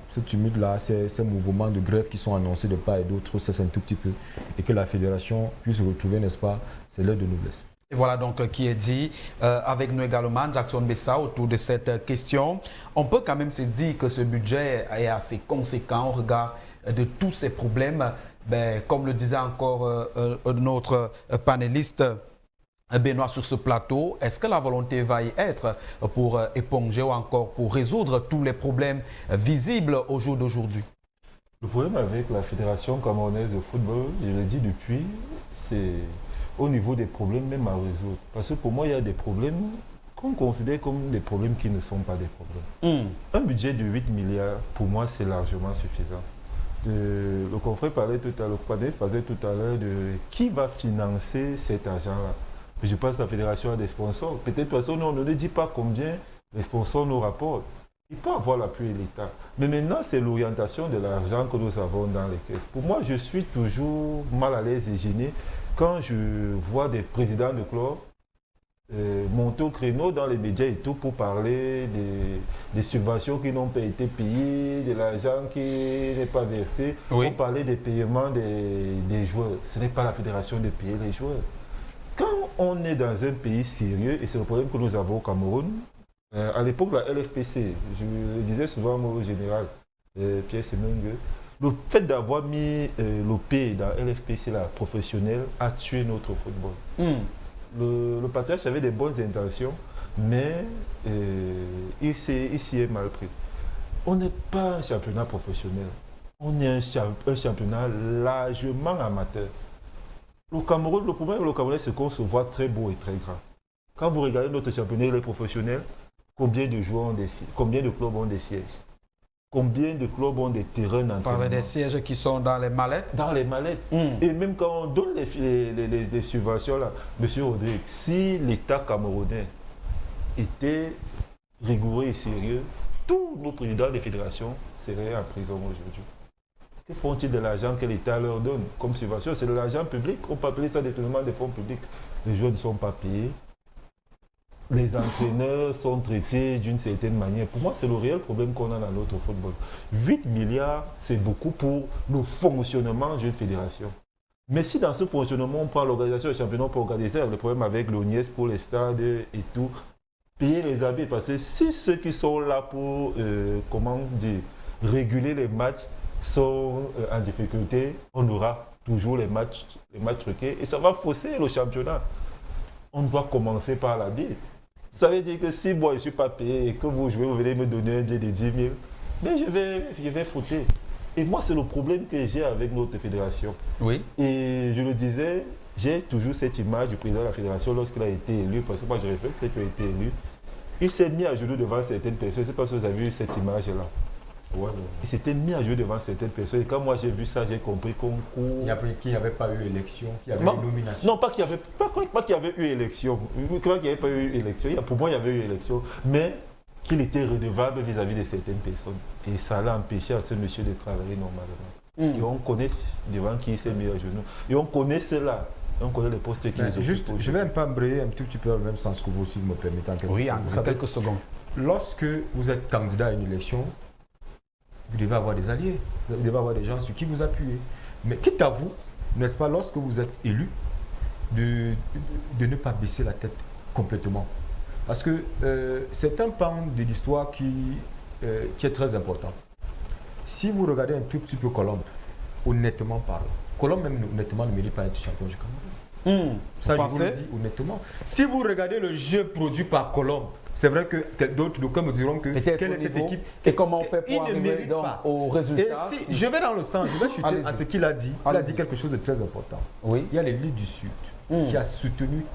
ces mouvements de grève qui sont annoncés de part et d'autre, cessent un tout petit peu et que la fédération puisse retrouver, n'est-ce pas, ses lettres de noblesse. Et voilà donc qui est dit avec nous également, Jackson Bessa, autour de cette question. On peut quand même se dire que ce budget est assez conséquent au regard de tous ces problèmes. Ben, comme le disait encore notre panéliste Benoît sur ce plateau, est-ce que la volonté va y être pour éponger ou encore pour résoudre tous les problèmes visibles au jour d'aujourd'hui? Le problème avec la Fédération camerounaise de football, je le dis depuis, c'est au niveau des problèmes même à résoudre. Parce que pour moi, il y a des problèmes qu'on considère comme des problèmes qui ne sont pas des problèmes. Un budget de 8 milliards, pour moi, c'est largement suffisant. Le confrère parlait tout à l'heure, le Padès parlait tout à l'heure de qui va financer cet argent-là. Je pense que la fédération a des sponsors. Peut-être de toute façon, on ne dit pas combien les sponsors nous rapportent. Il peut avoir l'appui de l'État. Mais maintenant, c'est l'orientation de l'argent que nous avons dans les caisses. Pour moi, je suis toujours mal à l'aise et gêné quand je vois des présidents de clubs monter au créneau dans les médias et tout pour parler des subventions qui n'ont pas été payées, de l'argent qui n'est pas versé, pour parler des paiements des joueurs. Ce n'est pas la fédération de payer les joueurs. Quand on est dans un pays sérieux, et c'est le problème que nous avons au Cameroun, à l'époque de la LFPC, je le disais souvent au général Pierre Semengue, le fait d'avoir mis l'OP dans la LFPC, la professionnelle, a tué notre football. Le patriarche avait des bonnes intentions, mais il s'y est mal pris. On n'est pas un championnat professionnel, on est un championnat largement amateur. Le Cameroun, le problème avec le Cameroun, c'est qu'on se voit très beau et très grand. Quand vous regardez notre championnat, les professionnels, combien de joueurs ont des sièges, combien de clubs ont des sièges, combien de clubs ont des terrains d'entraînement. Par des sièges qui sont dans les mallettes. Dans les mallettes. Et même quand on donne les subventions là, M. Rodrigue, si l'État camerounais était rigoureux et sérieux, tous nos présidents des fédérations seraient en prison aujourd'hui. Que font-ils de l'argent que l'État leur donne comme subvention? C'est de l'argent public. On peut appeler ça détournement des fonds publics. Les joueurs ne sont pas payés. Les entraîneurs sont traités d'une certaine manière. Pour moi, c'est le réel problème qu'on a dans notre football. 8 milliards, c'est beaucoup pour le fonctionnement d'une fédération. Mais si dans ce fonctionnement, on prend l'organisation des championnats pour organiser le problème avec l'ONIES pour les stades et tout, payer les habits, parce que si ceux qui sont là pour, réguler les matchs sont en difficulté, on aura toujours les matchs truqués et ça va fausser le championnat. On doit commencer par la billet. Ça veut dire que si moi je ne suis pas payé et que vous jouez, vous venez me donner un billet de 10 000, mais je vais fauter. Et moi, c'est le problème que j'ai avec notre fédération. Oui. Et je le disais, j'ai toujours cette image du président de la fédération lorsqu'il a été élu, parce que moi je respecte ceux qui ont été élus. Il s'est mis à genoux devant certaines personnes. Je ne sais pas si vous avez vu cette image-là. Ouais. Il s'était mis à jouer devant certaines personnes. Et quand moi j'ai vu ça, j'ai compris qu'on court. Qu'il n'y avait pas eu élection, qu'il y avait une nomination. Non, pas qu'il y avait eu élection. Qu'il n'y avait pas eu élection. Pour moi, il y avait eu élection. Mais qu'il était redevable vis-à-vis de certaines personnes. Et ça l'a empêché à ce monsieur de travailler normalement. Et on connaît devant qui il s'est mis à genoux. Et on connaît cela. On connaît les postes qu'ils occupent. Juste, je vais un peu embrayer un tout petit peu dans le même sens que vous, si vous me permettez. Oui, en quelques secondes. Lorsque vous êtes candidat à une élection, vous devez avoir des alliés, vous devez avoir des gens sur qui vous appuyez. Mais quitte à vous, n'est-ce pas, lorsque vous êtes élu, de ne pas baisser la tête complètement. Parce que c'est un pan de l'histoire qui est très important. Si vous regardez un tout petit peu Colombe, honnêtement parlant, Colombe même honnêtement ne mérite pas d'être champion du Cameroun. Ça, je vous le dis honnêtement. Si vous regardez le jeu produit par Colombe, c'est vrai que d'autres me diront que quelle est cette équipe et comment on fait pour arriver au résultat. Et si je vais dans le sens, je vais chuter à ce qu'il a dit. Il a dit quelque chose de très important. Oui. Il y a l'élite du Sud qui a soutenu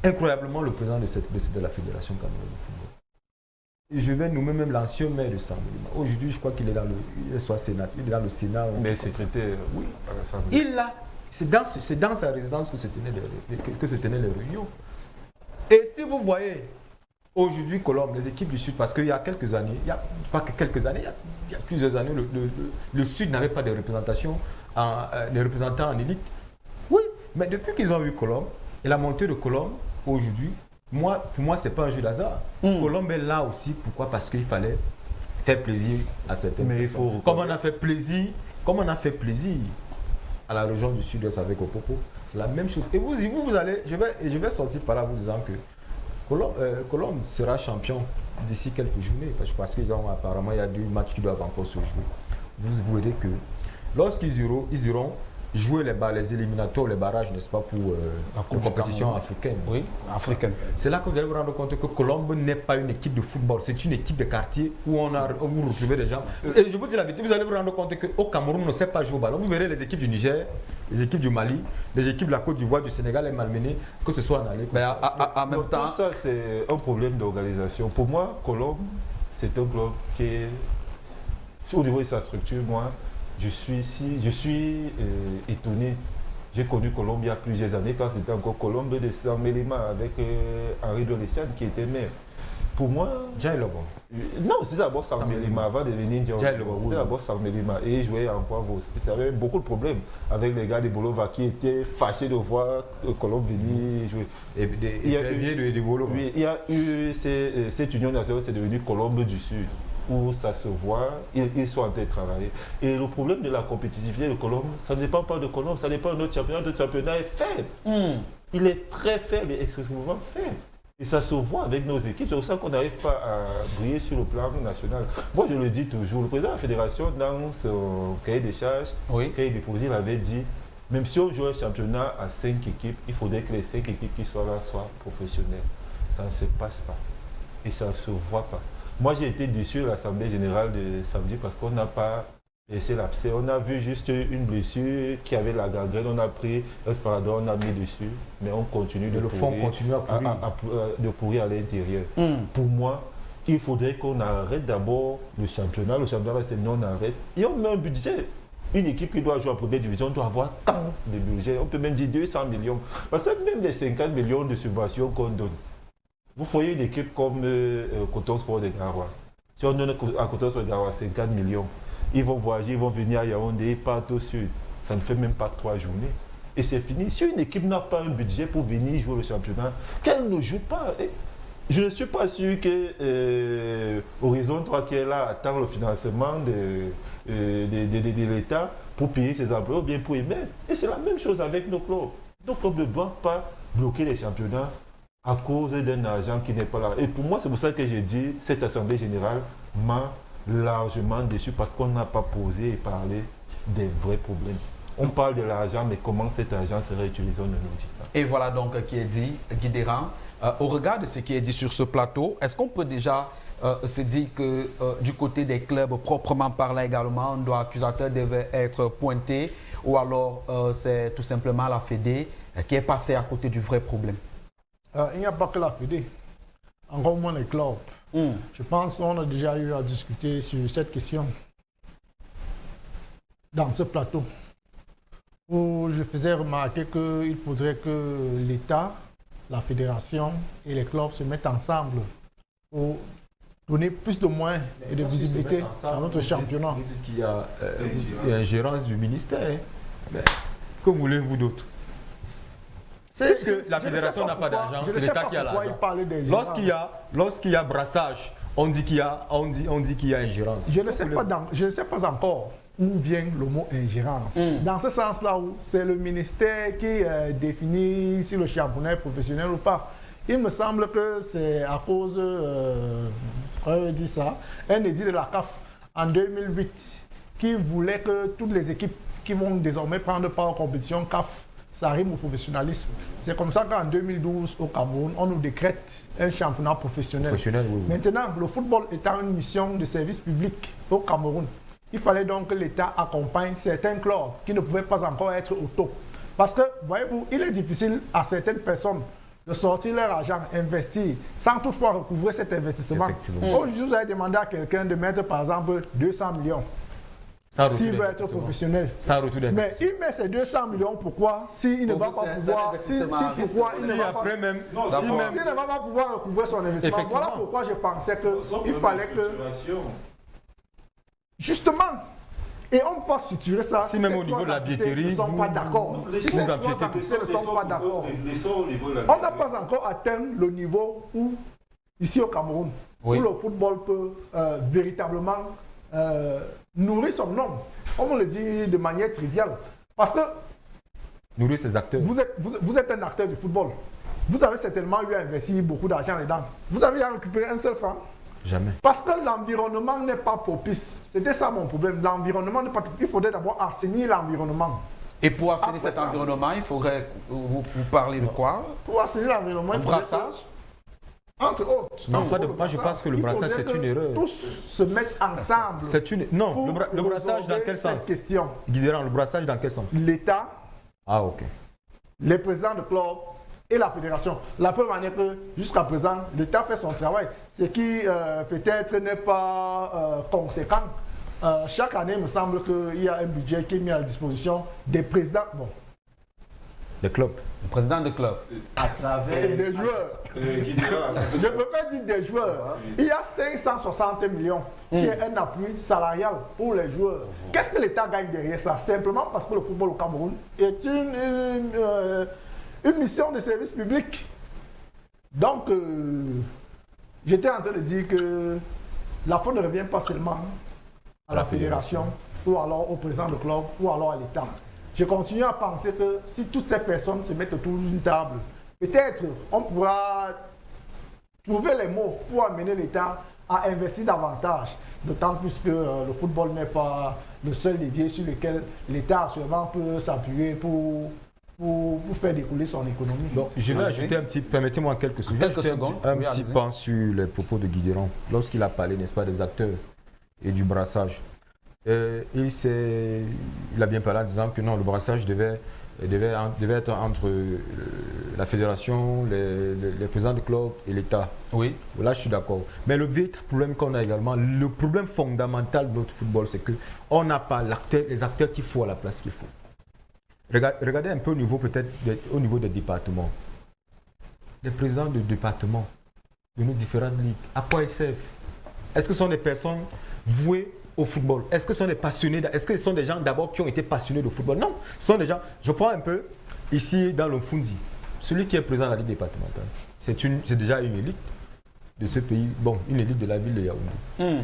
incroyablement le président de la Fédération camerounaise de football. Je vais nommer même l'ancien maire de Saint-Moulima. Aujourd'hui, je crois qu'il est dans le Sénat. Mais secrétaire, oui, à l'Assemblée. Il a, c'est dans sa résidence que se tenaient les réunions. Et si vous voyez aujourd'hui Colombe, les équipes du Sud, parce qu'il y a quelques années, il y a plusieurs années, le Sud n'avait pas de représentation, des représentants en élite. Oui, mais depuis qu'ils ont eu Colombe, et la montée de Colombe, aujourd'hui, pour moi, ce n'est pas un jeu d'hasard. Colombe est là aussi, pourquoi? Parce qu'il fallait faire plaisir à certaines personnes. Comme on a fait plaisir à la région du Sud-Est avec Opopo, c'est la même chose. Et vous allez, je vais sortir par là vous disant que Colombe sera champion d'ici quelques journées, parce qu'apparemment il y a 2 matchs qui doivent encore se jouer. Vous verrez que lorsqu'ils iront jouer les éliminatoires, les barrages, n'est-ce pas, pour la compétition africaine. Oui, africaine. C'est là que vous allez vous rendre compte que Colombe n'est pas une équipe de football, c'est une équipe de quartier où vous retrouvez des gens. Et je vous dis la vérité, vous allez vous rendre compte qu'au Cameroun, on ne sait pas jouer au ballon. Vous verrez les équipes du Niger, les équipes du Mali, les équipes de la Côte d'Ivoire, du Sénégal et malmenées, que ce soit en aller. Mais en même temps, tout ça, c'est un problème d'organisation. Pour moi, Colombe, c'est un club qui est, au niveau de sa structure, moi, je suis étonné. J'ai connu Colombe il y a plusieurs années, quand c'était encore Colombe de Saint-Mélima avec Henri de Lessiane qui était maire. Pour moi... Jai Lobo. Non, c'était d'abord Saint-Mélima avant de venir Jai Lobo. C'était d'abord Saint-Mélima. Et il jouait en Poivre. Il y avait beaucoup de problèmes avec les gars de Bolova qui étaient fâchés de voir Colombe venir jouer. Il y a eu cette union nationale, c'est devenu Colombe du Sud, où ça se voit, ils sont en train de travailler. Et le problème de la compétitivité de Colombe, ça ne dépend pas de Colombe, ça dépend de notre championnat. Notre championnat est faible. Il est très faible et excessivement faible. Et ça se voit avec nos équipes, c'est pour ça qu'on n'arrive pas à briller sur le plan national. Moi, je le dis toujours, le président de la fédération, dans son cahier des charges, cahier déposé, il avait dit, même si on joue un championnat à 5 équipes, il faudrait que les 5 équipes qui soient là soient professionnelles. Ça ne se passe pas. Et ça ne se voit pas. Moi, j'ai été déçu de l'Assemblée générale de samedi parce qu'on n'a pas laissé l'abcès. On a vu juste une blessure qui avait la gangrène. On a pris un sparadrap, on a mis dessus. Mais on continue de pourrir à l'intérieur. Pour moi, il faudrait qu'on arrête d'abord le championnat. Le championnat reste non arrête. Et on met un budget. Une équipe qui doit jouer en première division doit avoir tant de budget. On peut même dire 200 millions. Parce que même les 50 millions de subventions qu'on donne, vous voyez une équipe comme Coton Sport de Garoua. Si on donne à Coton Sport de Garoua 50 millions, ils vont voyager, ils vont venir à Yaoundé, ils partent au sud. Ça ne fait même pas 3 journées. Et c'est fini. Si une équipe n'a pas un budget pour venir jouer le championnat, qu'elle ne joue pas. Je ne suis pas sûr que Horizon 3 qui est là attend le financement de l'État pour payer ses emplois ou bien pour émettre. Et c'est la même chose avec nos clubs. Nos clubs ne doivent pas bloquer les championnats à cause d'un argent qui n'est pas là. Et pour moi, c'est pour ça que j'ai dit cette Assemblée générale m'a largement déçu parce qu'on n'a pas posé et parlé des vrais problèmes. On parle de l'argent, mais comment cet argent serait utilisé, on ne nous dit pas. Et voilà donc qui est dit, Guy Deran. Au regard de ce qui est dit sur ce plateau, est-ce qu'on peut déjà se dire que du côté des clubs proprement parlant également, un doigt accusateur devait être pointé ou alors c'est tout simplement la Fédé qui est passée à côté du vrai problème? Il n'y a pas que la Fédé, encore moins les clubs. Je pense qu'on a déjà eu à discuter sur cette question dans ce plateau, où je faisais remarquer qu'il faudrait que l'État, la fédération et les clubs se mettent ensemble pour donner plus de moyens et de visibilité à notre championnat. Vous dites qu'il y a une ingérence du ministère. Mais que voulez-vous d'autre? Est-ce que la fédération n'a pas d'argent? C'est l'État qui a l'argent. Lorsqu'il y a brassage, on dit qu'il y a ingérence. Je ne sais pas encore où vient le mot ingérence. Dans ce sens-là, c'est le ministère qui définit si le championnat est professionnel ou pas. Il me semble que c'est à cause, on dit ça, un édit de la CAF en 2008 qui voulait que toutes les équipes qui vont désormais prendre part aux compétitions CAF, ça rime au professionnalisme. C'est comme ça qu'en 2012, au Cameroun, on nous décrète un championnat professionnel. Oui. Maintenant, le football étant une mission de service public au Cameroun, il fallait donc que l'État accompagne certains clubs qui ne pouvaient pas encore être au top. Parce que, voyez-vous, il est difficile à certaines personnes de sortir leur argent, investir, sans toutefois recouvrer cet investissement. Aujourd'hui, vous avez demandé à quelqu'un de mettre, par exemple, 200 millions. S'il veut être professionnel. Mais il met ces 200 millions, pourquoi? S'il ne va pas pouvoir... S'il ne va pas pouvoir recouvrir son investissement. Voilà pourquoi je pensais qu'il fallait que... Justement, et on peut structurer ça. Si même au niveau de la billetterie, ne sont pas d'accord. Si ces trois entités ne sont pas d'accord, on n'a pas encore atteint le niveau où, ici au Cameroun, où le football peut véritablement nourrir son nom. On le dit de manière triviale. Parce que nourrir ses acteurs. Vous êtes un acteur du football. Vous avez certainement eu à investir beaucoup d'argent dedans. Vous avez récupéré un seul franc? Jamais. Parce que l'environnement n'est pas propice. C'était ça mon problème. L'environnement n'est pas propice. Il faudrait d'abord assainir l'environnement. Et pour assainir cet environnement, il faudrait vous parler de quoi? Pour assainir l'environnement, il faudrait brassage. Entre autres. Non, moi je pense que le brassage c'est une erreur. Tous se mettent ensemble. Non, le brassage dans quel sens? Question. Guidérand, le brassage dans quel sens? L'État. Ah, ok. Les présidents de club et la fédération. La preuve en est que jusqu'à présent, l'État fait son travail, ce qui peut-être n'est pas conséquent. Chaque année, il me semble qu'il y a un budget qui est mis à la disposition des présidents. Bon. Des clubs. Le président de club. À travers des joueurs. Je ne peux pas dire des joueurs. Il y a 560 millions qui est un appui salarial pour les joueurs. Qu'est-ce que l'État gagne derrière ça? Simplement parce que le football au Cameroun est une mission de service public. Donc, j'étais en train de dire que la faute ne revient pas seulement à la fédération ou alors au président de club ou alors à l'État. Je continue à penser que si toutes ces personnes se mettent autour d'une table, peut-être on pourra trouver les mots pour amener l'État à investir davantage. D'autant plus que le football n'est pas le seul levier sur lequel l'État actuellement peut s'appuyer pour faire découler son économie. Donc, je vais ajouter un petit, permettez-moi quelques secondes, un petit pan sur les propos de Guidérand lorsqu'il a parlé, n'est-ce pas, des acteurs et du brassage. Il a bien parlé en disant que non, le brassage devait être entre la fédération, les présidents de club et l'État. Oui. Là, je suis d'accord. Mais le véritable problème qu'on a également, le problème fondamental de notre football, c'est qu'on n'a pas les acteurs qu'il faut à la place qu'il faut. Regardez un peu au niveau des départements. Les présidents de départements de nos différentes ligues, à quoi ils servent? Est-ce que ce sont des personnes vouées au football? Est-ce que ce sont des passionnés? Est-ce que ce sont des gens d'abord qui ont été passionnés de football? Non, ce sont des gens, je prends un peu ici dans le Fundi, celui qui est président de la Ligue départementale, c'est déjà une élite de ce pays, bon, une élite de la ville de Yaoundé.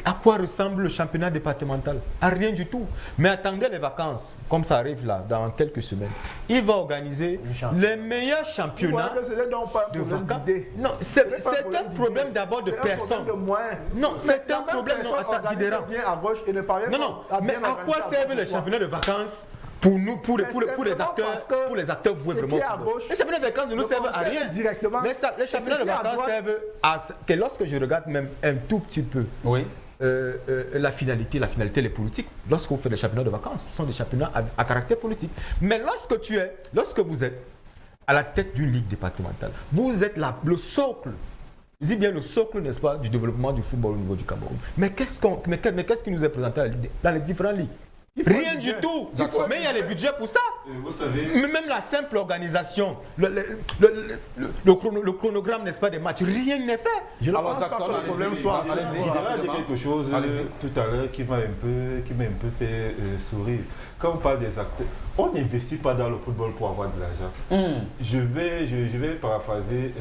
À quoi ressemble le championnat départemental? À rien du tout. Mais attendez les vacances, comme ça arrive là, dans quelques semaines. Il va organiser les meilleurs championnats de vacances. Non, c'est un problème d'abord de personnes. Non, c'est un problème. Non, attends, Guidérand. Non, mais à quoi servent les championnats de vacances pour nous, pour les acteurs voués vraiment au football? Les championnats de vacances ne nous servent à rien directement. Les championnats de vacances servent à que lorsque je regarde même un tout petit peu. Oui. La finalité, les politiques. Lorsque vous faites des championnats de vacances, ce sont des championnats à caractère politique. Mais lorsque vous êtes à la tête d'une ligue départementale, vous êtes le socle, je dis bien le socle, n'est-ce pas, du développement du football au niveau du Cameroun. Mais qu'est-ce qui nous est présenté dans les différentes ligues? Rien du tout. Mais il y a les budgets pour ça. Vous savez, même la simple organisation, le chronogramme, n'est-ce pas, des matchs, rien n'est fait. Alors Jackson, il y a quelque chose tout à l'heure qui m'a un peu fait sourire. Quand on parle des acteurs, on n'investit pas dans le football pour avoir de l'argent. Je vais paraphraser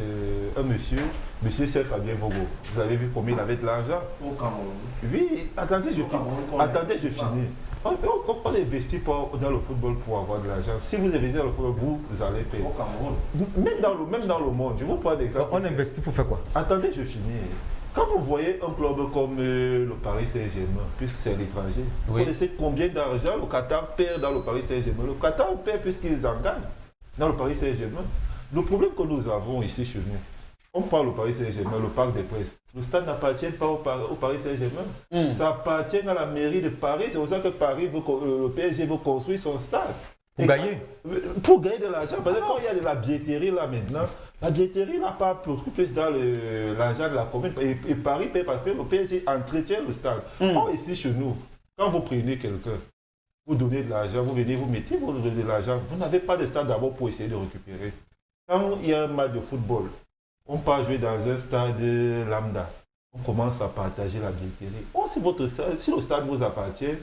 un monsieur Sef Fabien Vogo. Vous avez vu combien il avait de l'argent? Au Cameroun. Oui, attendez, je finis. On n'investit pas dans le football pour avoir de l'argent. Si vous investissez dans le football, vous allez payer. Même dans le monde, je vous prends d'exemple. On investit pour faire quoi? Attendez, je finis. Quand vous voyez un club comme le Paris Saint-Germain, puisque c'est l'étranger, vous connaissez combien d'argent le Qatar perd dans le Paris Saint-Germain? Le Qatar perd puisqu'ils en gagnent dans le Paris Saint-Germain. Le problème que nous avons ici chez nous, on parle au Paris Saint-Germain, le Parc des Princes. Le stade n'appartient pas au Paris Saint-Germain. Ça appartient à la mairie de Paris. C'est pour ça que le PSG veut construire son stade. Pour gagner? Pour gagner de l'argent. Parce que quand il y a de la billetterie là maintenant, la billetterie n'a pas plus dans l'argent de la commune. Et Paris paye parce que le PSG entretient le stade. Or ici chez nous, quand vous prenez quelqu'un, vous donnez de l'argent, vous venez, vous mettez de l'argent, vous n'avez pas de stade d'abord pour essayer de récupérer. Quand il y a un match de football, on part jouer dans un stade lambda. On commence à partager la billetterie. Si le stade vous appartient,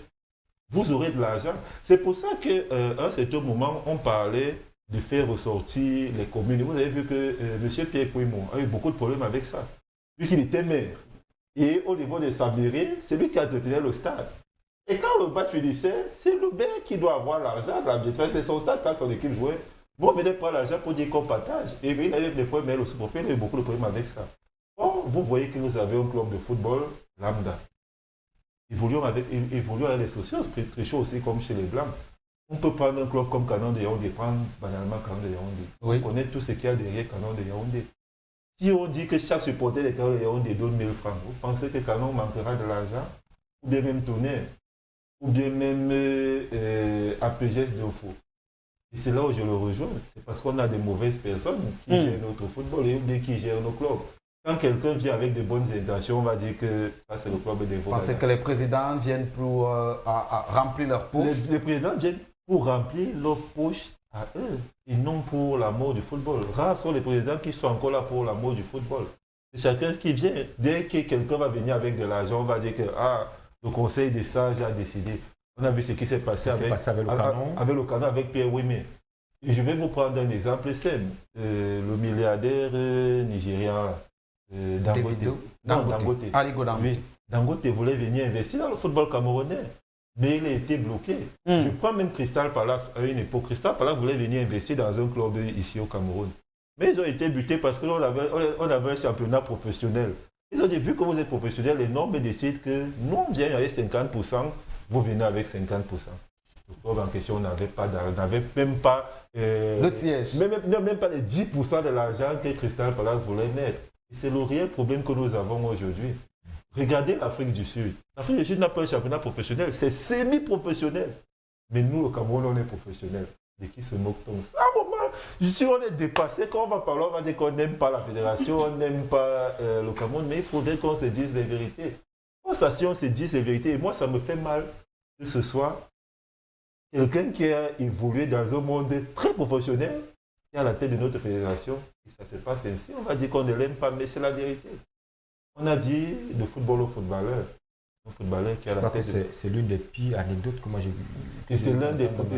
vous aurez de l'argent. C'est pour ça qu'à un certain moment, on parlait de faire ressortir les communes. Vous avez vu que M. Pierre Kouimou a eu beaucoup de problèmes avec ça. Vu qu'il était maire. Et au niveau de sa mairie, c'est lui qui entretenait le stade. Et quand le match finissait, c'est le maire qui doit avoir l'argent de la billetterie. C'est son stade quand son équipe jouait. Bon, mais pas l'argent pour dire qu'on partage. Et il avait des problèmes, mais le sous-préfet, il a eu beaucoup de problèmes avec ça. Bon, vous voyez que nous avons un club de football lambda. Évoluons avec les socios, très chaud aussi, comme chez les Blancs. On peut prendre un club comme Canon de Yaoundé, prendre banalement Canon de Yaoundé. Oui. On connaît tout ce qu'il y a derrière Canon de Yaoundé. Si on dit que chaque supporter de Canon de Yaoundé donne 1000 francs, vous pensez que Canon manquera de l'argent? Ou bien même Tonnerre? Ou bien même APGS de Ofo? Et c'est là où je le rejoins. C'est parce qu'on a des mauvaises personnes qui gèrent notre football et qui gèrent nos clubs. Quand quelqu'un vient avec de bonnes intentions, on va dire que ça c'est le club des Vous pensez que les présidents viennent pour remplir leur poche? Les présidents viennent pour remplir leur poche à eux et non pour l'amour du football. Rares sont les présidents qui sont encore là pour l'amour du football. C'est chacun qui vient. Dès que quelqu'un va venir avec de l'argent, on va dire que le conseil des sages a décidé. On a vu ce qui s'est passé avec le Canon, avec Pierre Wimé. Et je vais vous prendre un exemple simple. Le milliardaire nigérian Dangote. Oui, Dangote voulait venir investir dans le football camerounais, mais il a été bloqué. Je prends même Crystal Palace à une époque. Crystal Palace voulait venir investir dans un club ici au Cameroun. Mais ils ont été butés parce qu'on avait un championnat professionnel. Ils ont dit, vu que vous êtes professionnel, les normes décident que nous, on vient avec 50%, vous venez avec 50%. Le club en question n'avait même pas le siège. Même pas les 10% de l'argent que Crystal Palace voulait mettre. Et c'est le réel problème que nous avons aujourd'hui. Regardez l'Afrique du Sud. L'Afrique du Sud n'a pas un championnat professionnel, c'est semi-professionnel. Mais nous, au Cameroun, on est professionnel. De qui se moque-t-on? À un moment, je suis on est dépassé. Quand on va parler, on va dire qu'on n'aime pas la fédération, on n'aime pas le Cameroun, mais il faudrait qu'on se dise les vérités. On se dise les vérités. Et moi, ça me fait mal que ce soit quelqu'un qui a évolué dans un monde très professionnel, qui est à la tête de notre fédération, et ça se passe ainsi. On va dire qu'on ne l'aime pas, mais c'est la vérité. On a dit de football au footballeur. Un footballeur qui a la tête. C'est l'une des pires anecdotes que moi j'ai vues. Et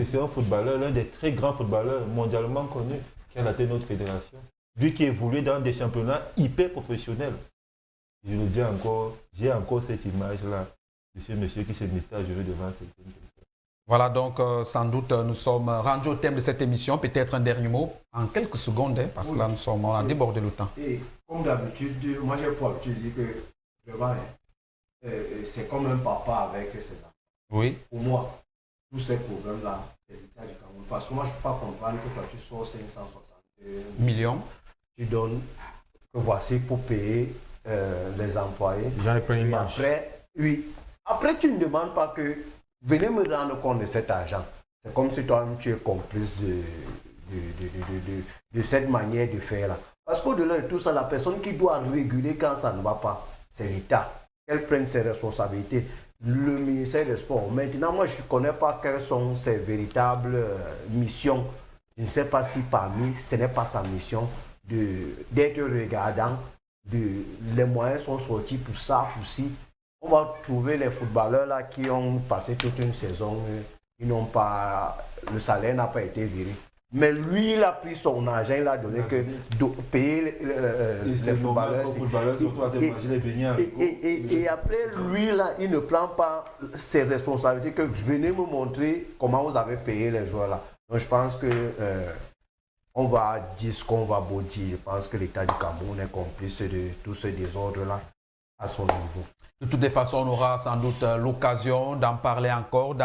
c'est un footballeur, l'un des très grands footballeurs mondialement connus, qui a la tête de notre fédération. Lui qui évolue dans des championnats hyper professionnels. Je le dis encore, j'ai encore cette image-là de ce monsieur qui se mettait à jouer devant certaines personnes. Voilà, donc sans doute nous sommes rendus au thème de cette émission. Peut-être un dernier mot en quelques secondes, parce que là on a débordé le temps. Et comme d'habitude, moi j'ai pour habitude de dire que vraiment, c'est comme un papa avec ses enfants. Oui. Pour moi, tous ces problèmes-là, c'est l'État du Cameroun. Parce que moi, je ne peux pas comprendre que quand tu sors 560 millions, tu donnes que voici pour payer les employés. J'en ai pris une marche. Après, tu ne demandes pas que venez me rendre compte de cet argent. C'est comme si toi-même tu es complice de cette manière de faire là. Parce qu'au-delà de tout ça, la personne qui doit réguler quand ça ne va pas, c'est l'État. Qu'elle prenne ses responsabilités. Le ministère des Sports. Maintenant, moi, je ne connais pas quelles sont ses véritables missions. Je ne sais pas si parmi, ce n'est pas sa mission d'être regardant. Les moyens sont sortis pour ça, pour ci. On va trouver les footballeurs là qui ont passé toute une saison, ils n'ont pas, le salaire n'a pas été viré. Mais lui, il a pris son argent, il a donné que payer les footballeurs. Et après, lui, là, il ne prend pas ses responsabilités que venez me montrer comment vous avez payé les joueurs là. Donc je pense que on va dire ce qu'on va beau dire. Je pense que l'État du Cameroun est complice de tout ce désordre là à son niveau. De toutes les façons, on aura sans doute l'occasion d'en parler encore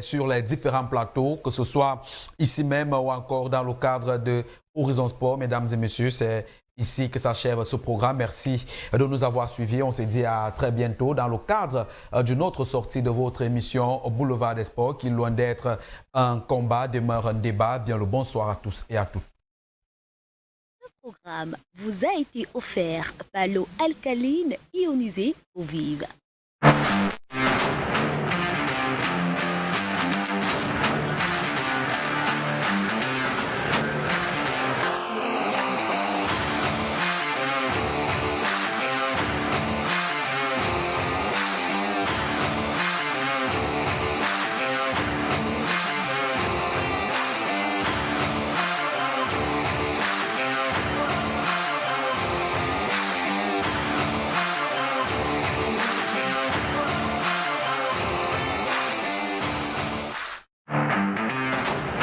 sur les différents plateaux, que ce soit ici même ou encore dans le cadre de Horizon Sport. Mesdames et messieurs, c'est ici que s'achève ce programme. Merci de nous avoir suivis. On se dit à très bientôt dans le cadre d'une autre sortie de votre émission Boulevard des Sports, qui, loin d'être un combat, demeure un débat. Bien le bonsoir à tous et à toutes. Ce programme vous a été offert par l'eau alcaline ionisée eau vive.